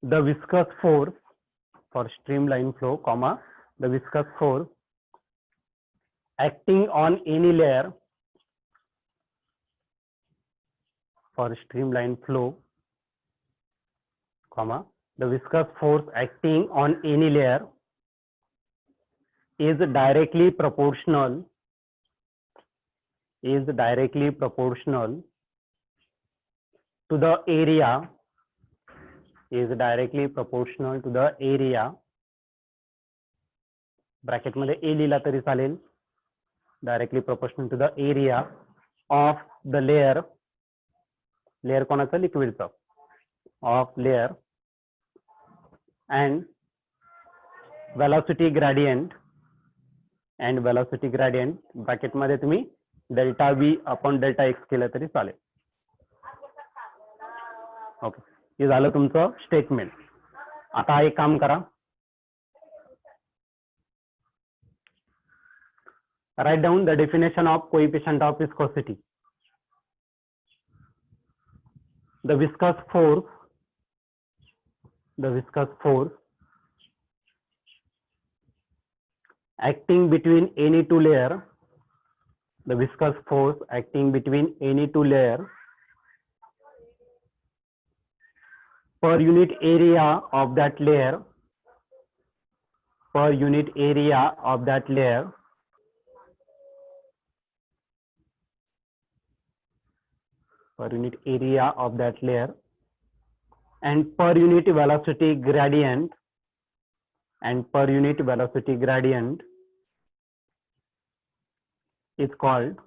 the viscous force for streamline flow, comma the viscous force acting on any layer for streamline flow, comma the viscous force acting on any layer is directly proportional to the area bracket मध्ये A लिहिला तरी चालेल, directly proportional to the area of the layer कोणाचं लिक्विडचं, of layer and velocity gradient bracket मध्ये तुम्ही delta V upon delta X केलं तरी चालेल. ओके, हे झालं तुमचं स्टेटमेंट. आता एक काम करा, write down the definition of coefficient of viscosity. The viscous force acting between any two layer, the viscous force acting between any two layer per unit area of that layer and per unit velocity gradient is called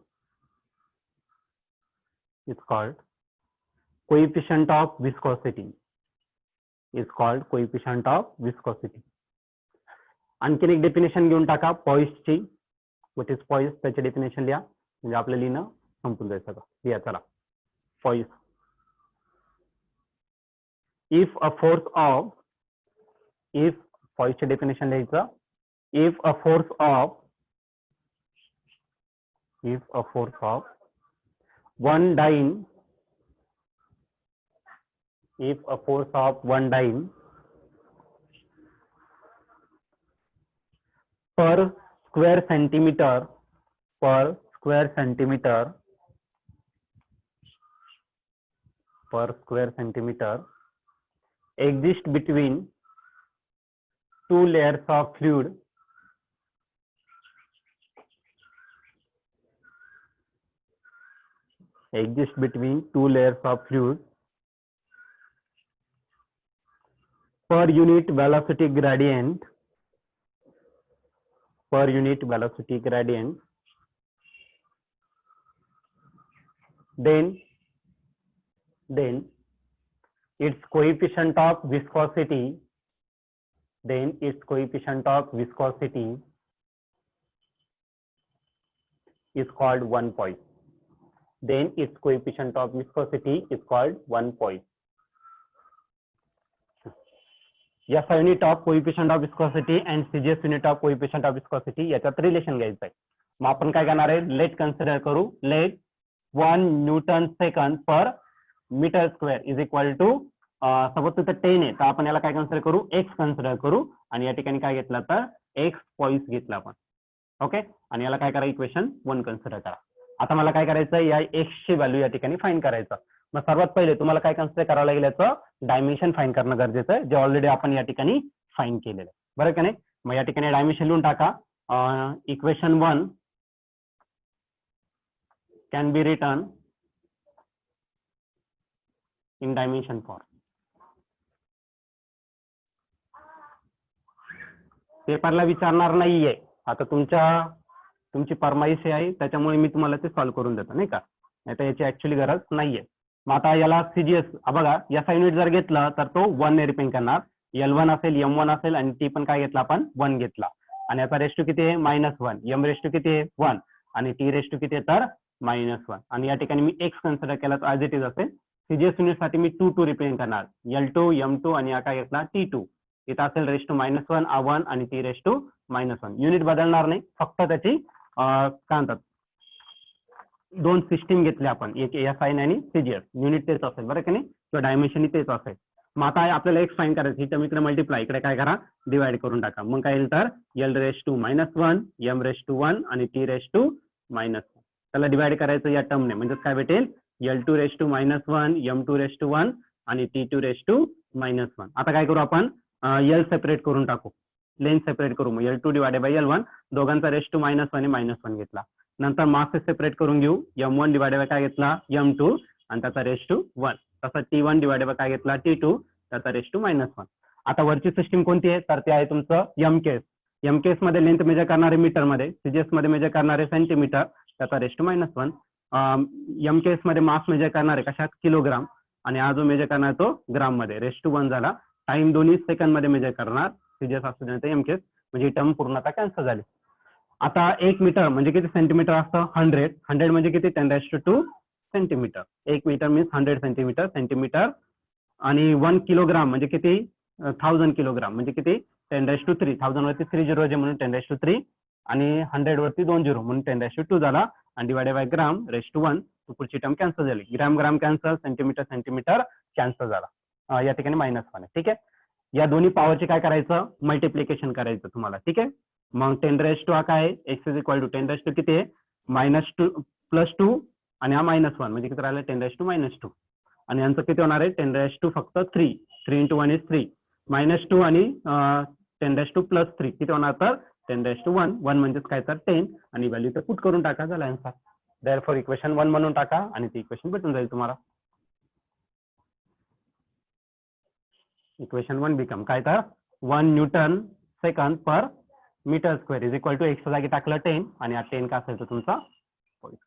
coefficient of viscosity. आणखीन एक definition घेऊन टाका पॉइसची. What is poised, त्याची definition लिहा, म्हणजे आपलं लिहिणं संपून जाईल सगळं. लिहा चला, पॉइस. if a force चे डेफिनेशन लिहायचं. if a force of one dyne per square centimeter exist between two layers of fluid per unit velocity gradient then its coefficient of viscosity is called 1 point. SI unit of coefficient of viscosity and CGS unit of coefficient of viscosity याच्यात relation घ्यायचं आहे. मग आपण काय करणार आहे, let consider करू. Let 1 newton second per metre square is equal to, suppose तिथं 10 आहे तर आपण याला काय कन्सिडर करू, एक्स कन्सिडर करू, आणि या ठिकाणी काय घेतलं तर एक्स पॉइस घेतला आपण. ओके, आणि याला काय करा, इक्वेशन 1 कन्सिडर करा. आता मला काय करायचं, या एक्स ची व्हॅल्यू या ठिकाणी फाइंड करायचं. मग सर्वात पहिले तुम्हाला काय कन्सिडर करावं लागेल, याचं डायमेन्शन फाइंड करणं गरजेचं आहे, जे ऑलरेडी आपण या ठिकाणी फाइंड केलेलं आहे. बरं का नाही. मग या ठिकाणी डायमेन्शन लिहून टाका. Equation 1 can be return in dimension form. पेपरला विचारणार नाहीये. आता तुमची फरमाईश आहे त्याच्यामुळे मी तुम्हाला ते सॉल्व्ह करून देतो नाही का, नाही तर याची ऍक्च्युअली गरज नाहीये. मग आता याला सीजीएस बघा, एसआय युनिट जर घेतला तर तो 1 ने रिप्रेझेंट करणार. L1 असेल, M1 असेल आणि टी पण काय घेतला आपण 1 घेतला. आणि याचा रेशो किती आहे -1, M रेशो किती आहे 1 आणि टी रेशो किती आहे तर -1. आणि या ठिकाणी मी x कन्सिडर केला तर ऍज इट इज असेल. सीजीएस युनिट साठी मी 2 रिप्रेझेंट करणार, L2 M2 आणि या काय घेतला T2. इथं असेल रेशो -1 1 आणि टी रेशो -1. युनिट बदलणार नाही, फक्त त्याची काय म्हणतात दोन सिस्टीम घेतल्या आपण, एक एसआय आणि सीजीएस. युनिट तेच असेल बरं की नाही, किंवा डायमेन्शन तेच असेल. मग आता आपल्याला एक्स फाईंड करायचं, इथं इकडे मल्टिप्लाय, इकडे काय करा डिवाइड करून टाका. मग काय येईल तर L raise to -1 M raise to 1 आणि T रेश टू -1. त्याला डिवाइड करायचं या टर्मने, म्हणजे काय भेटेल L2 raise to -1 M2 raise to 1 आणि T2 रेश टू -1. आता काय करू आपण L सेपरेट करून टाकू, लेंथ सेपरेट करू. मग L2 डिवाइडेड बाय L1, दोघांचा रेश टू -1 आणि -1 घेतला. नंतर मासेस सेपरेट करून घेऊ, M1 डिवाइडेड बाय काय घेतला M2 आणि त्याचा रेश टू 1. तसा T1 डिवाइडेड बाय काय घेतला T2 त्याचा रेश टू -1. आता वरची सिस्टीम कोणती आहे तर ते आहे तुमचं एम केस. एम केस मध्ये लेंथ मेजर करणारे मीटर मध्ये, सीजीएस मध्ये मेजर करणारे सेंटीमीटर, त्याचा रेश टू -1. एम केस मध्ये मास मेजर करणारे कशात किलोग्राम आणि हा जो मेजर करणार तो ग्राम मध्ये, रेश टू 1 झाला. टाइम दोन्ही सेकंड मध्ये मेजर करणार, सीजीएस असू दे एम केस, म्हणजे ही टर्म पूर्णतः कॅन्सल झाली. आता 1 मीटर म्हणजे किती सेंटीमीटर असतं 100 म्हणजे किती 10⁻² सेंटीमीटर. 1 metre means 100 centimetre. आणि 1 किलोग्राम म्हणजे किती 1000 किलोग्राम म्हणजे किती 10⁻³ 1000 वरती 3 झिरो म्हणून 10⁻³ आणि 100 वरती 2 झिरो म्हणून 10⁻² झाला. आणि divided by gram raise to 1, पुढची टर्म कॅन्सल झाली. ग्राम कॅन्सल, सेंटीमीटर कॅन्सल झाला. या ठिकाणी -1 आहे. ठीक आहे, या दोन्ही पॉवरचे काय करायचं मल्टिप्लिकेशन करायचं तुम्हाला. ठीक आहे, मग 10⁻² हा काय आहे x इज इक्वल टू 10⁻² किती आहे -2 +2 आणि हा -1 म्हणजे किती राहिलं 10⁻². आणि यांचं किती होणार आहे 10⁻² फक्त 3 3 × 1 इज 3 -2 आणि 10⁻² + 3 किती होणार तर 10⁻1 1 म्हणजेच काय तर 10 आणि व्हॅल्यू तर पुट करून टाका, झाला आन्सर. देअरफॉर इक्वेशन 1 म्हणून टाका आणि ती इक्वेशन भेटून जाईल तुम्हाला. इक्वेशन 1 बिकम काय तर 1 newton second per metre square is equal to x जागी टाकलं 10 आणि हा 10 का असेल तर तुमचा पॉईंट.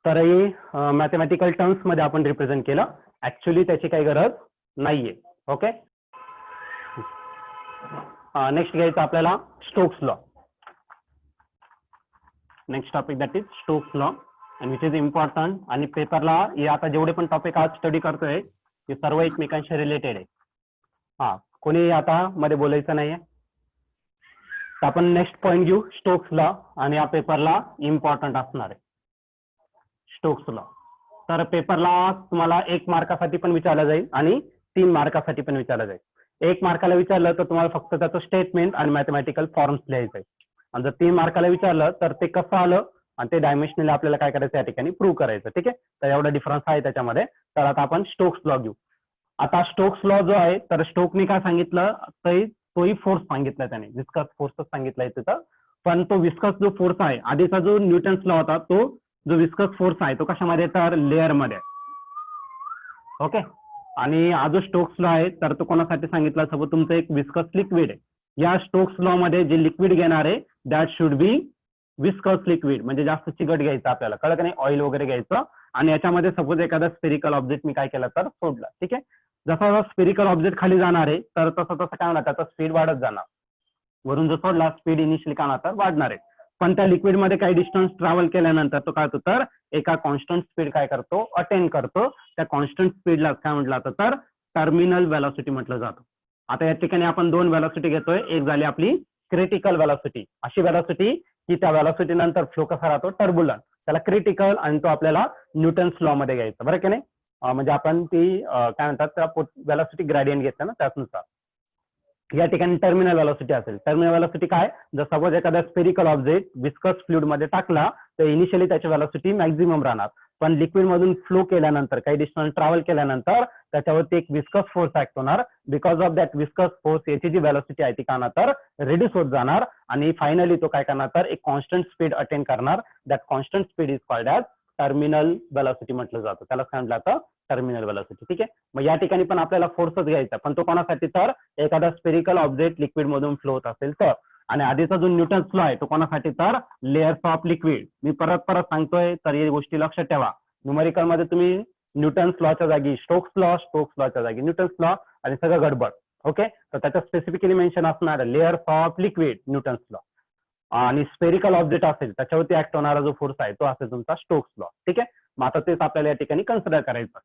तर हे मॅथमॅटिकल टर्म्स मध्ये आपण रिप्रेझेंट केलं, ऍक्च्युअली त्याची काही गरज नाहीये. ओके, नेक्स्ट घ्यायचं आपल्याला Stokes law. Next topic that is Stokes law and which is important. आणि पेपरला हे आता जेवढे पण टॉपिक आज स्टडी करतोय ते सर्व एकमेकांशी रिलेटेड आहे. हा, कोणी आता मध्ये बोलायचं नाहीये. तर आपण नेक्स्ट पॉईंट घेऊ स्टोक्स लॉ आणि या पेपरला इम्पॉर्टंट असणार आहे स्टोक्स लॉ. तर पेपरला तुम्हाला 1 मार्कासाठी पण विचारलं जाईल आणि 3 मार्कासाठी पण विचारलं जाईल. 1 मार्काला विचारलं तर तुम्हाला फक्त त्याचं स्टेटमेंट आणि मॅथमॅटिकल फॉर्म्स लिहायचं आहे. आणि जर 3 मार्काला विचारलं तर ते कसं आलं आणि ते डायमेन्शनली आपल्याला काय करायचं या ठिकाणी प्रूव्ह करायचं. ठीक आहे, तर एवढा डिफरन्स आहे त्याच्यामध्ये. तर आता आपण स्टोक्स लॉ घेऊ. आता स्टोक्स लॉ जो आहे तर स्टोकने काय सांगितलं तर तोही फोर्स सांगितलाय त्याने, विस्कस फोर्सच सांगितलाय तिथं. पण तो विस्कस जो फोर्स आहे, आधीचा जो न्यूटन्स लॉ होता तो जो विस्कस फोर्स आहे तो कशामध्ये तर लेअर मध्ये. ओके, आणि हा जो स्टोक्स लॉ आहे तर तो कोणासाठी सांगितला, सपोज तुमचं एक विस्कस लिक्विड आहे, या स्टोक्स लॉ मध्ये जे लिक्विड घेणार आहे that should be viscous liquid, म्हणजे जास्त चिकट घ्यायचं आपल्याला, कळलं का नाही, ऑइल वगैरे घ्यायचं. आणि याच्यामध्ये सपोज एखादा स्पेरिकल ऑब्जेक्ट मी काय केलं तर सोडला. ठीक आहे, जसा स्पेरिकल ऑब्जेक्ट खाली जाणार आहे तर तसं काय होणार त्याचा स्पीड वाढत जाणार. वरून जो सोडला स्पीड इनिशियली काय होणार तर वाढणार आहे. पण त्या लिक्विड मध्ये काही डिस्टन्स ट्रॅव्हल केल्यानंतर तो काय होतो तर एका कॉन्स्टंट स्पीड काय करतो अटेन करतो. त्या कॉन्स्टंट स्पीडला काय म्हटलं जातं तर टर्मिनल व्हेलॉसिटी म्हटलं जातं. आता या ठिकाणी आपण 2 व्हेलॉसिटी घेतोय, एक झाली आपली क्रिटिकल व्हेलॉसिटी, अशी व्हेलॉसिटी की त्या व्हेलॉसिटी नंतर फ्लो कसा राहतो टर्ब्युलंट, त्याला क्रिटिकल, आणि तो आपल्याला न्यूटन्स लॉ मध्ये घ्यायचा बरं की नाही. म्हणजे आपण ती काय म्हणतात त्या व्हेलॉसिटी ग्रेडियंट घेतला ना त्यानुसार. या ठिकाणी टर्मिनल व्हेलॉसिटी असेल. टर्मिनल व्हेलॉसिटी काय, जर सपोज एखादा स्पेरिकल ऑब्जेक्ट विस्कस फ्लुइड मध्ये टाकला तर इनिशियली त्याची व्हेलॉसिटी मॅक्झिमम राहणार, पण लिक्विड मधून फ्लो केल्यानंतर काही डिस्टन्स ट्रॅव्हल केल्यानंतर त्याच्यावरती एक विस्कस फोर्स ऍक्ट होणार. Because of that viscous force याची जी व्हेलॉसिटी आहे ती काय तर रिड्यूस होत जाणार आणि फायनली तो काय करणार तर एक कॉन्स्टंट स्पीड अटेन करणार. That constant speed is called as terminal velocity म्हटलं जातं, त्याला काय म्हटलं जातं, टर्मिनल वेलॉसिटी. ठीक आहे. मग या ठिकाणी पण आपल्याला फोर्सच घ्यायचा, पण तो कोणासाठी, तर एखादा स्पेरिकल ऑब्जेक्ट लिक्विड मधून फ्लो होत असेल तर. आणि आधीचा जो न्यूटन्स लॉ आहे तो कोणासाठी, तर लेयर्स ऑफ लिक्विड. मी परत परत सांगतोय, तर या गोष्टी लक्षात ठेवा. न्यूमेरिकल मध्ये तुम्ही न्यूटन्स लॉच्या जागी स्टोक्स लॉच्या जागी न्यूटन्स लॉ आणि सगळं गडबड. ओके. तर त्याच्यात स्पेसिफिकली मेन्शन असणार layers of liquid Newton's law. आणि स्पेरिकल ऑब्जेक्ट असेल त्याच्यावरती ऍक्ट होणारा जो फोर्स आहे तो असेल तुमचा स्टोक्स लॉ. ठीक आहे. मग आता तेच आपल्याला या ठिकाणी कन्सिडर करायचं.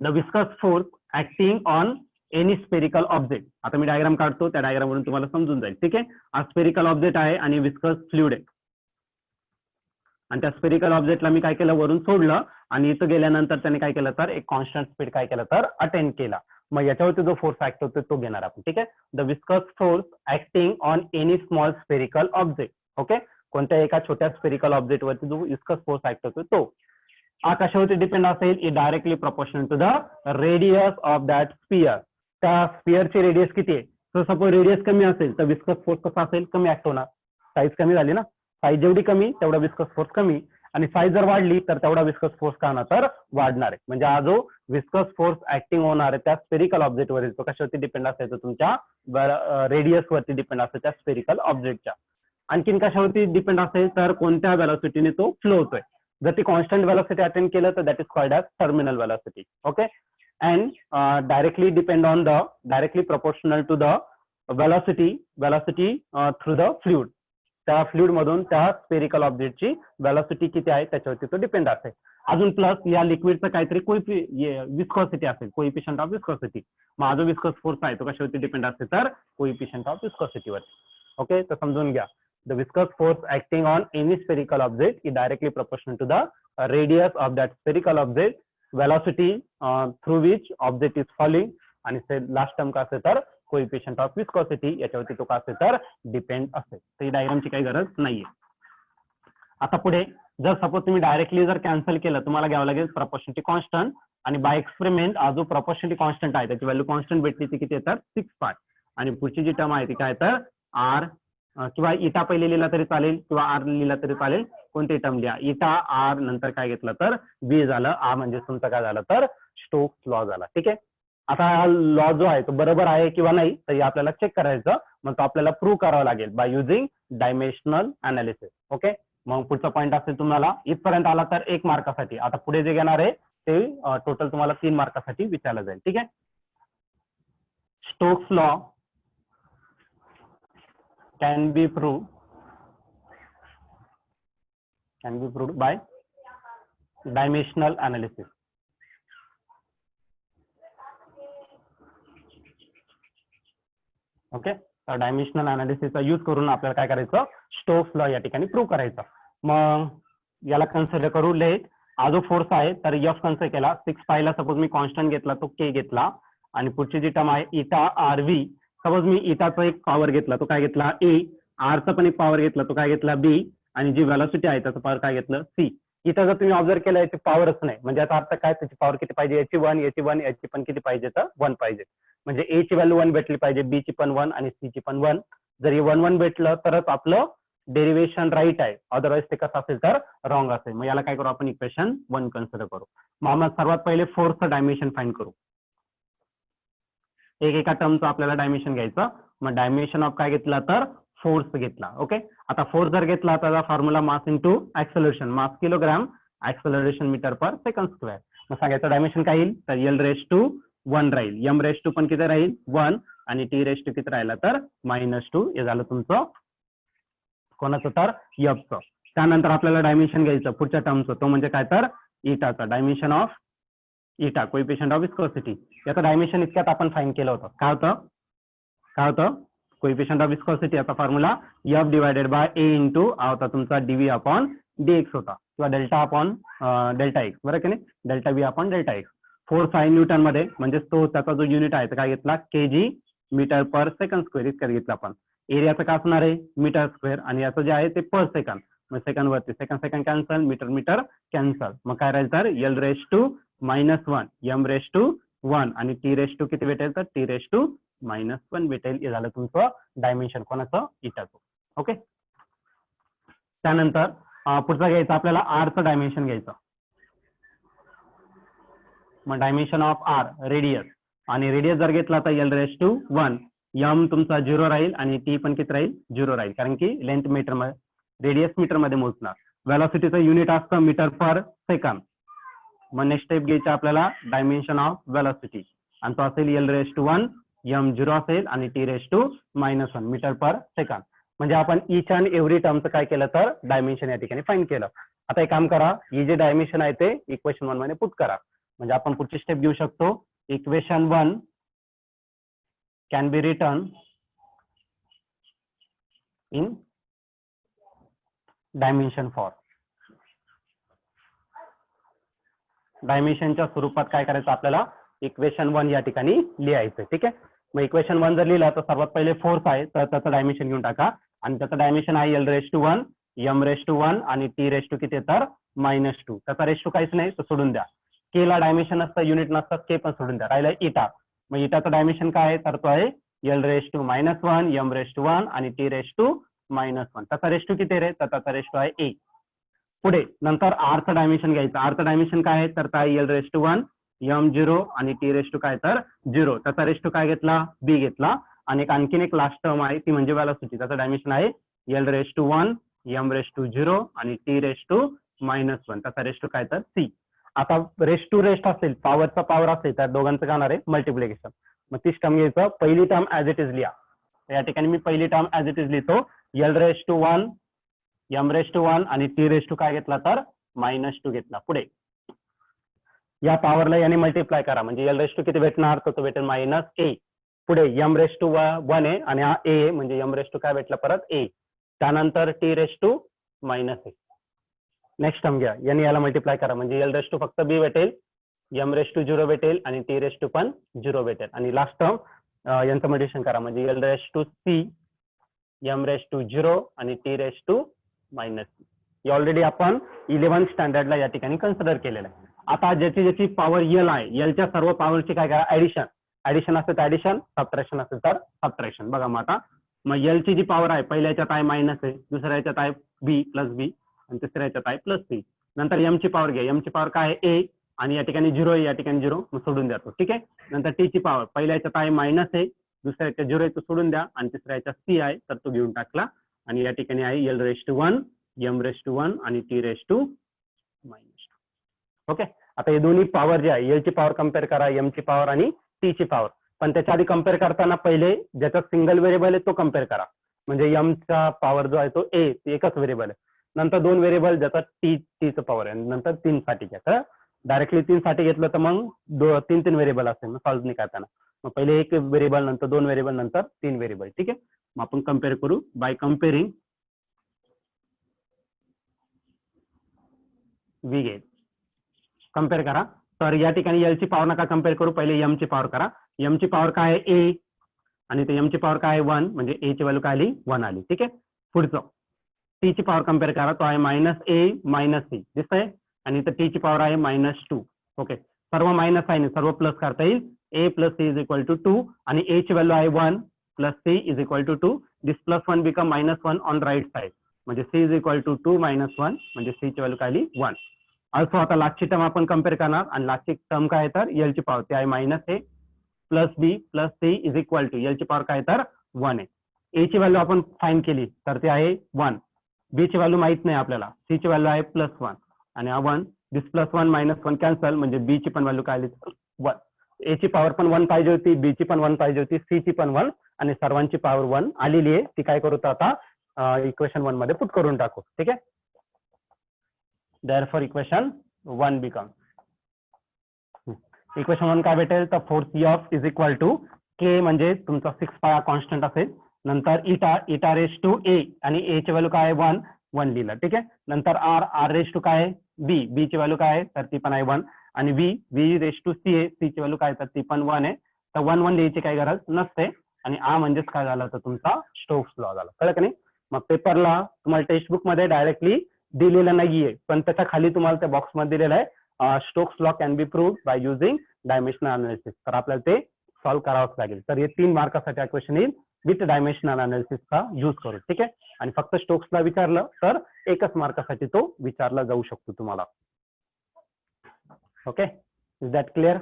The viscous force acting on any spherical object. आता मी डायग्राम काढतो, त्या डायग्राम वरून तुम्हाला समजून जाईल. ठीक आहे. हा स्पेरिकल ऑब्जेक्ट आहे आणि विस्कस फ्लुइड आहे, आणि त्या स्पेरिकल ऑब्जेक्टला मी काय केलं, वरून सोडलं आणि इथं गेल्यानंतर त्याने काय केलं, तर एक कॉन्स्टंट स्पीड काय केलं, तर अटेंड केला. मग याच्यावरती जो फोर्स ऍक्ट होतो तो घेणार आपण. ठीक आहे. The viscous force acting on any small spherical object. Okay. कोणत्या एका छोट्या स्पेरिकल ऑब्जेक्ट वरती जो विस्कस फोर्स ऍक्ट होतो तो कशावरती डिपेंड असेल, it directly proportional to the radius of that sphere. त्या स्पियरची रेडियस किती आहे, तर सपोज रेडियस कमी असेल तर विस्कस फोर्स कसा असेल, कमी ऍक्ट होणार. साईज कमी झाली ना, साईज जेवढी कमी तेवढा विस्कस फोर्स कमी, आणि साईज जर वाढली तर तेवढा विस्कस फोर्स का ना, तर वाढणार आहे. म्हणजे हा जो विस्कस फोर्स ऍक्टिंग होणार आहे त्या स्पेरिकल ऑब्जेक्ट वरील तो कशावरती डिपेंड असेल, तर तुमच्या रेडियस वरती डिपेंड असेल त्या स्पेरिकल ऑब्जेक्टच्या. आणखीन कशावरती डिपेंड असेल, तर कोणत्या वेलॉसिटीने तो फ्लो होतोय. जर ती कॉन्स्टंट वेलॉसिटी अटेंड केलं तर that is called as terminal velocity. Okay. And directly proportional to the velocity through the fluid. त्या फ्लुइड मधून त्या स्पेरिकल ऑब्जेक्टची वेलॉसिटी किती आहे त्याच्यावरती तो डिपेंड असेल. अजून प्लस या लिक्विडचं काहीतरी विस्कॉसिटी असेल, कोइफिशियंट ऑफ विस्कॉसिटी. मग हा जो विस्कस फोर्स आहे तो कशावरती डिपेंड असेल, तर कोइफिशियंट ऑफ विस्कॉसिटीवरती. ओके. तर समजून घ्या. The viscous force acting on any spherical object is directly proportional to the radius of that spherical object, velocity through which object is falling, आणि लास्ट टर्म का असेल तर कोइफिशियंट ऑफ विस्कॉसिटी, याच्यावरती तो का असेल तर डिपेंड असेल. तर ही डायग्रामची काही गरज नाहीये. आता पुढे जर सपोज तुम्ही डायरेक्टली जर कॅन्सल केलं, तुम्हाला घ्यावं लागेल प्रॉपोर्शनॅलिटी कॉन्स्टंट, आणि बाय एक्सपेरिमेंट हा जो प्रॉपोर्शनॅलिटी कॉन्स्टंट आहे त्याची व्हॅल्यू कॉन्स्टंट भेटली ती किती आहे, तर 6π. आणि पुढची जी टर्म आहे ती काय, तर आर किंवा इटा पहिले लिहिला तरी चालेल किंवा आर लिहिला तरी चालेल, कोणती टर्म लिहा. इटा आर नंतर काय घेतलं तर बी झालं. आर म्हणजे तुमचं काय झालं, तर स्टोक्स लॉ झाला. ठीक आहे. आता हा लॉ जो आहे तो बरोबर आहे किंवा नाही तर हे आपल्याला चेक करायचं. मग तो आपल्याला प्रूव्ह करावा लागेल by using dimensional analysis. Okay. मग पुढचा पॉईंट असेल तुम्हाला इथपर्यंत आला तर 1 मार्कासाठी. आता पुढे जे घेणार आहे ते टोटल तुम्हाला 3 मार्कासाठी विचारलं जाईल. ठीक आहे. Stokes law can be proved by dimensional analysis. Okay. तर डायमेन्शनल अनालिसिसचा यूज करून आपल्याला काय करायचं, स्टोक्स लॉ या ठिकाणी प्रूव्ह करायचा. मग याला कन्सिडर करू. लेट हा जो फोर्स आहे तर एफ कन्सिडर केला. 6π ला सपोज मी कॉन्स्टंट घेतला तो के घेतला, आणि पुढची जी टर्म आहे इटा आर व्ही, सपोज मी इटाचा एक पॉवर घेतला तो काय घेतला ए, आरचा पण एक पॉवर घेतला तो काय घेतला बी, आणि जी व्हेलॉसिटी आहे त्याचं पॉवर काय घेतलं सी. इथं जर तुम्ही ऑब्झर्व केलं याची पॉवरच नाही, म्हणजे याचा अर्थ काय, त्याची पॉवर किती पाहिजे, याची 1, याची पण किती पाहिजे, तर 1 पाहिजे. म्हणजे ए ची व्हॅल्यू 1 भेटली पाहिजे, बी ची पण 1 आणि सी ची पण 1. जर हे 1 भेटलं तरच आपलं डेरिवेशन राईट आहे, अदरवाईज ते कसं असेल तर रॉंग असेल. मग याला काय करू आपण, इक्वेशन 1 कन्सिडर करू. मग सर्वात पहिले फोर्सचं डायमेन्शन फाइंड करू. एका टर्मचं आपल्याला डायमेन्शन घ्यायचं. मग डायमेन्शन ऑफ काय घेतला, तर फोर्स घेतला. ओके. आता फोर्स जर घेतला तर फॉर्म्युला मास इंटू ऍक्सेलरेशन, मास किलोग्राम, ऍक्सेलरेशन मीटर पर सेकंड स्क्वेअर. मग सांगायचं डायमेन्शन काय येईल, तर L⁻1 राहील, M⁻2 पण किती राहील 1, आणि T⁻2 किती राहिला तर -2. हे झालं तुमचं कोणाचं, तर एफचं. त्यानंतर आपल्याला डायमेन्शन घ्यायचं पुढच्या टर्मचं, तो म्हणजे काय, तर इटाचा. डायमेन्शन ऑफ इटा, कोइफिशियंट ऑफ विस्कोसिटी. याचं डायमेन्शन इतक्यात आपण फाईंड केलं होतं. काय होतं कोइफिशियंट ऑफ विस्कोसिटी, याचा formula F divided by A into होता तुमचा dv अपॉन dx होता, किंवा डेल्टा अपॉन डेल्टा एक्स, बरं की नाही, delta V upon delta x. Force आहे न्यूटन मध्ये, म्हणजे तो त्याचा जो युनिट आहे काय घेतला, केजी मीटर पर सेकंड स्क्वेअर इतक्या घेतला आपण. एरियाचं काय असणार आहे, मीटर स्क्वेअर, आणि याचं जे आहे ते पर सेकंड. मग सेकंड वरती सेकंड कॅन्सल, मीटर कॅन्सल. मग काय राहील, तर L⁻⁻1, M⁻1, आणि T⁻2 किती भेटेल, तर T⁻⁻1 भेटेल. हे झालं तुमचं डायमेन्शन कोणाचं, इटाचं. ओके. त्यानंतर पुढचा घ्यायचा आपल्याला आरचं डायमेन्शन घ्यायचं. मग डायमेन्शन ऑफ आर रेडियस, आणि रेडियस जर घेतला तर l⁻1, m तुमचा 0 राहील आणि t पण किती राहील 0 राहील, कारण की लेंथ मीटर मध्ये रेडियस मीटर मध्ये मोजणार. व्हेलॉसिटीचं युनिट असतं मीटर पर सेकंद. मग नेक्स्ट स्टेप घ्यायची आपल्याला डायमेन्शन ऑफ व्हेलॉसिटी, आणि तो असेल l⁻1, m 0 असेल आणि t⁻1 मीटर पर सेकंद. म्हणजे आपण ईच अँड एव्हरी टर्मचं काय केलं तर डायमेन्शन या ठिकाणी फाइंड केलं. आता एक काम करा, ही जे डायमेन्शन आहे ते इक्वेशन 1 मध्ये पुट करा. म्हणजे आपण पुढची स्टेप घेऊ शकतो. Equation 1 can be return in dimension form. डायमेन्शनच्या स्वरूपात काय करायचं आपल्याला, इक्वेशन 1 या ठिकाणी लिहायचं. ठीक आहे. मग इक्वेशन 1 जर लिहिलं तर सर्वात पहिले फोर्स आहे तर त्याचं डायमेन्शन घेऊन टाका, आणि त्याचं डायमेन्शन आहे l⁻1, m⁻1 आणि t किती तर -2. त्याचा रेशो काहीच नाही तर सोडून द्या. के ला डायमेन्शन नसतं, युनिट नसतं, के पण सोडून द्या. राहिलं इटा. मग इटाचं डायमेन्शन काय आहे तर तो आहे l⁻1, m⁻1 आणि t⁻1. त्याचा रेशो किती रे तर त्याचा रेशो आहे a. पुढे नंतर आरचं डायमेन्शन घ्यायचं. आरचं डायमेन्शन काय आहे तर काय l⁻1, m0 आणि t काय तर 0. त्याचा रेशो काय घेतला b घेतला. आणि आणखीन एक लास्ट टर्म आहे ती म्हणजे व्हेलॉसिटी. त्याचं डायमेन्शन आहे l⁻1, m⁻0 आणि t⁻1. त्याचा रेशो काय तर c. आता रेस्ट असेल, पॉवरचा पॉवर असेल तर दोघांचं काय होणार आहे मल्टिप्लिकेशन. मग तीच टर्म घ्यायचं. पहिली टर्म ऍज इट इज लिहा. या ठिकाणी मी पहिली टर्म ऍज इट इज लिहितो. l⁻1, m⁻1 आणि t काय घेतला तर -2 घेतला. पुढे या पॉवरला याने मल्टिप्लाय करा म्हणजे l किती भेटणार तर तो भेटेल -a. पुढे m⁻1 आहे आणि हा a आहे म्हणजे m काय भेटला परत a. त्यानंतर t⁻⁻a. नेक्स्ट टर्म घ्या, याने याला मल्टिप्लाय करा म्हणजे l फक्त b भेटेल, m⁻0 भेटेल आणि t पण 0 भेटेल. आणि लास्ट टर्म यांचं मल्टिप्लिकेशन करा म्हणजे l⁻c, m⁻0 आणि t⁻⁻c. ऑलरेडी आपण 11th स्टँडर्डला या ठिकाणी कन्सिडर केलेलं आहे. आता ज्याची ज्याची पॉवर l आहे, एलच्या सर्व पॉवरची काय करा ऍडिशन असेल तर ऍडिशन, सबट्रॅक्शन असेल तर सबट्रॅक्शन. बघा मग आता मग एलची जी पॉवर आहे पहिल्या याच्यात आहे मायनस आहे, दुसऱ्या याच्यात आहे b प्लस b आणि तिसऱ्या याच्यात आहे प्लस c. नंतर m ची पॉवर घ्या, m ची पॉवर काय आहे a आणि या ठिकाणी 0 आहे, या ठिकाणी 0 मग सोडून द्या तो. ठीक आहे. नंतर t ची पॉवर पहिल्या याच्यात आहे मायनस आहे, दुसऱ्या याच्यात 0 आहे तो सोडून द्या आणि तिसऱ्या याच्यात c आहे तर तो घेऊन टाकला आणि या ठिकाणी आहे l⁻1, m⁻1 आणि t⁻⁻2. ओके. आता हे दोन्ही पॉवर जे आहे, एल ची पॉवर कम्पेअर करा, एम ची पॉवर आणि टी ची पॉवर. पण त्याच्या आधी कम्पेअर करताना पहिले ज्याचा सिंगल व्हेरिएबल आहे तो कम्पेअर करा. म्हणजे एम चा पॉवर जो आहे तो ए एकच व्हेरिएबल आहे. नंतर दोन व्हेरिएबल ज्याचा टीचं पॉवर आहे, नंतर 3 साठी घ्या. तर डायरेक्टली 3 साठी घेतलं तर मग 3 व्हेरिएबल असेल मग सॉल्व्ह नाही करताना. मग पहिले एक व्हेरिएबल, नंतर 2 व्हेरिएबल, नंतर 3 व्हेरिएबल. ठीक आहे. मग आपण कम्पेअर करू by comparing we get. Compare करा. तर या ठिकाणी एल ची पॉवर नका कम्पेअर करू, पहिले एम ची पॉवर करा. एम ची पॉवर काय आहे ए आणि ते एम ची पॉवर काय आहे 1 म्हणजे ए ची व्हॅल्यू काय आली 1 आली. ठीक आहे. पुढचं टी ची पॉवर कम्पेअर करा, तो आहे -a - c दिसतंय आणि तर टी ची पॉवर आहे -2. ओके. सर्व मायनस आहे ना, सर्व प्लस करता येईल. a + c = 2 आणि a ची व्हॅल्यू आहे 1 + c = 2. This +1 become -1 on right side म्हणजे c = 2 - 1 म्हणजे c ची व्हॅल्यू काय आली 1. ऑल्सो आता लास्टची टर्म आपण कम्पेअर करणार आणि लास्टची टर्म काय आहे तर एल ची पॉवर ते आहे -a + b + c = एल ची पॉवर काय तर 1 आहे. ए ची व्हॅल्यू आपण फाइंड केली तर ते आहे 1. बी ची व्हॅल्यू माहित नाही आपल्याला, सी ची व्हॅल्यू आहे +1 आणि हा 1. दिस +1 - 1 कॅन्सल म्हणजे बी ची पण व्हॅल्यू काय आली 1. ए ची पॉवर पण 1 पाहिजे होती, बी ची पण 1 पाहिजे होती, सी ची पण 1 आणि सर्वांची पॉवर 1 आलेली आहे. ती काय करू तर आता इक्वेशन 1 मध्ये पुट करून टाकू. ठीक आहे. Therefore इक्वेशन 1 becomes, इक्वेशन 1 काय भेटेल तर फोर्स F = K म्हणजे तुमचा 6π कॉन्स्टंट असेल. नंतर η आणि a ची व्हॅल्यू काय आहे 1 लिहिलं. ठीक आहे. नंतर r काय आहे b ची व्हॅल्यू काय आहे तर ती पण आहे 1 आणि c आहे, c ची व्हॅल्यू काय तर ती पण 1 आहे. तर 1 लिहायची काही गरज नसते आणि म्हणजेच काय झालं तर तुमचा स्टोक्स लॉ झाला. कळलं की नाही. मग पेपरला तुम्हाला टेक्स्ट बुक मध्ये डायरेक्टली दिलेलं नाहीये पण त्याच्या खाली तुम्हाला त्या बॉक्स मध्ये दिलेलं आहे Stokes law can be proved by using dimensional analysis. तर आपल्याला ते सॉल्व्ह करावंच लागेल. तर हे 3 मार्कासाठी क्वेश्चन येईल. विथ डायमेन्शनल अनालिसिसचा यूज करू. ठीक आहे. आणि फक्त स्टोक्सला विचारलं तर एकच मार्कासाठी तो विचारला जाऊ शकतो तुम्हाला. Okay, is that clear?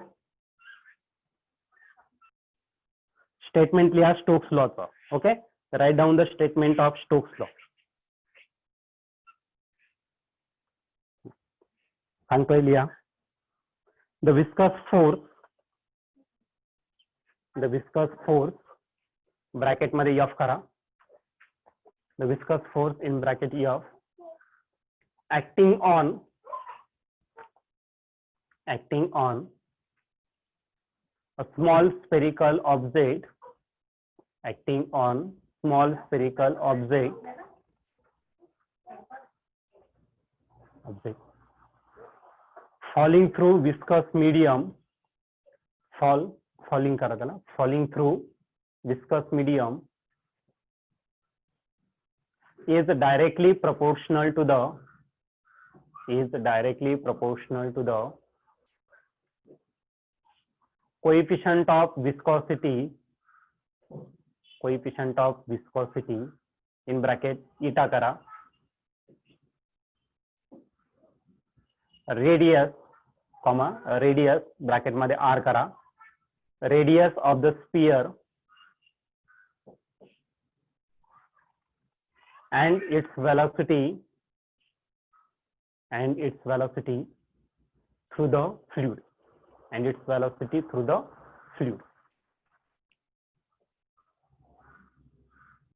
Statement लिहा स्टोक्स लॉचं. Okay, write down the statement of Stokes law. सांगतोय लिहा. द विस्कस फोर्स ब्रॅकेट मध्ये एफ करा. The viscous force in bracket F acting on a small spherical object, acting on small spherical object falling through viscous medium, falling करा त्याला, falling through viscous medium is directly proportional to the coefficient of viscosity in bracket eta करा. radius bracket मध्ये r करा. radius of the sphere and its velocity through the fluid,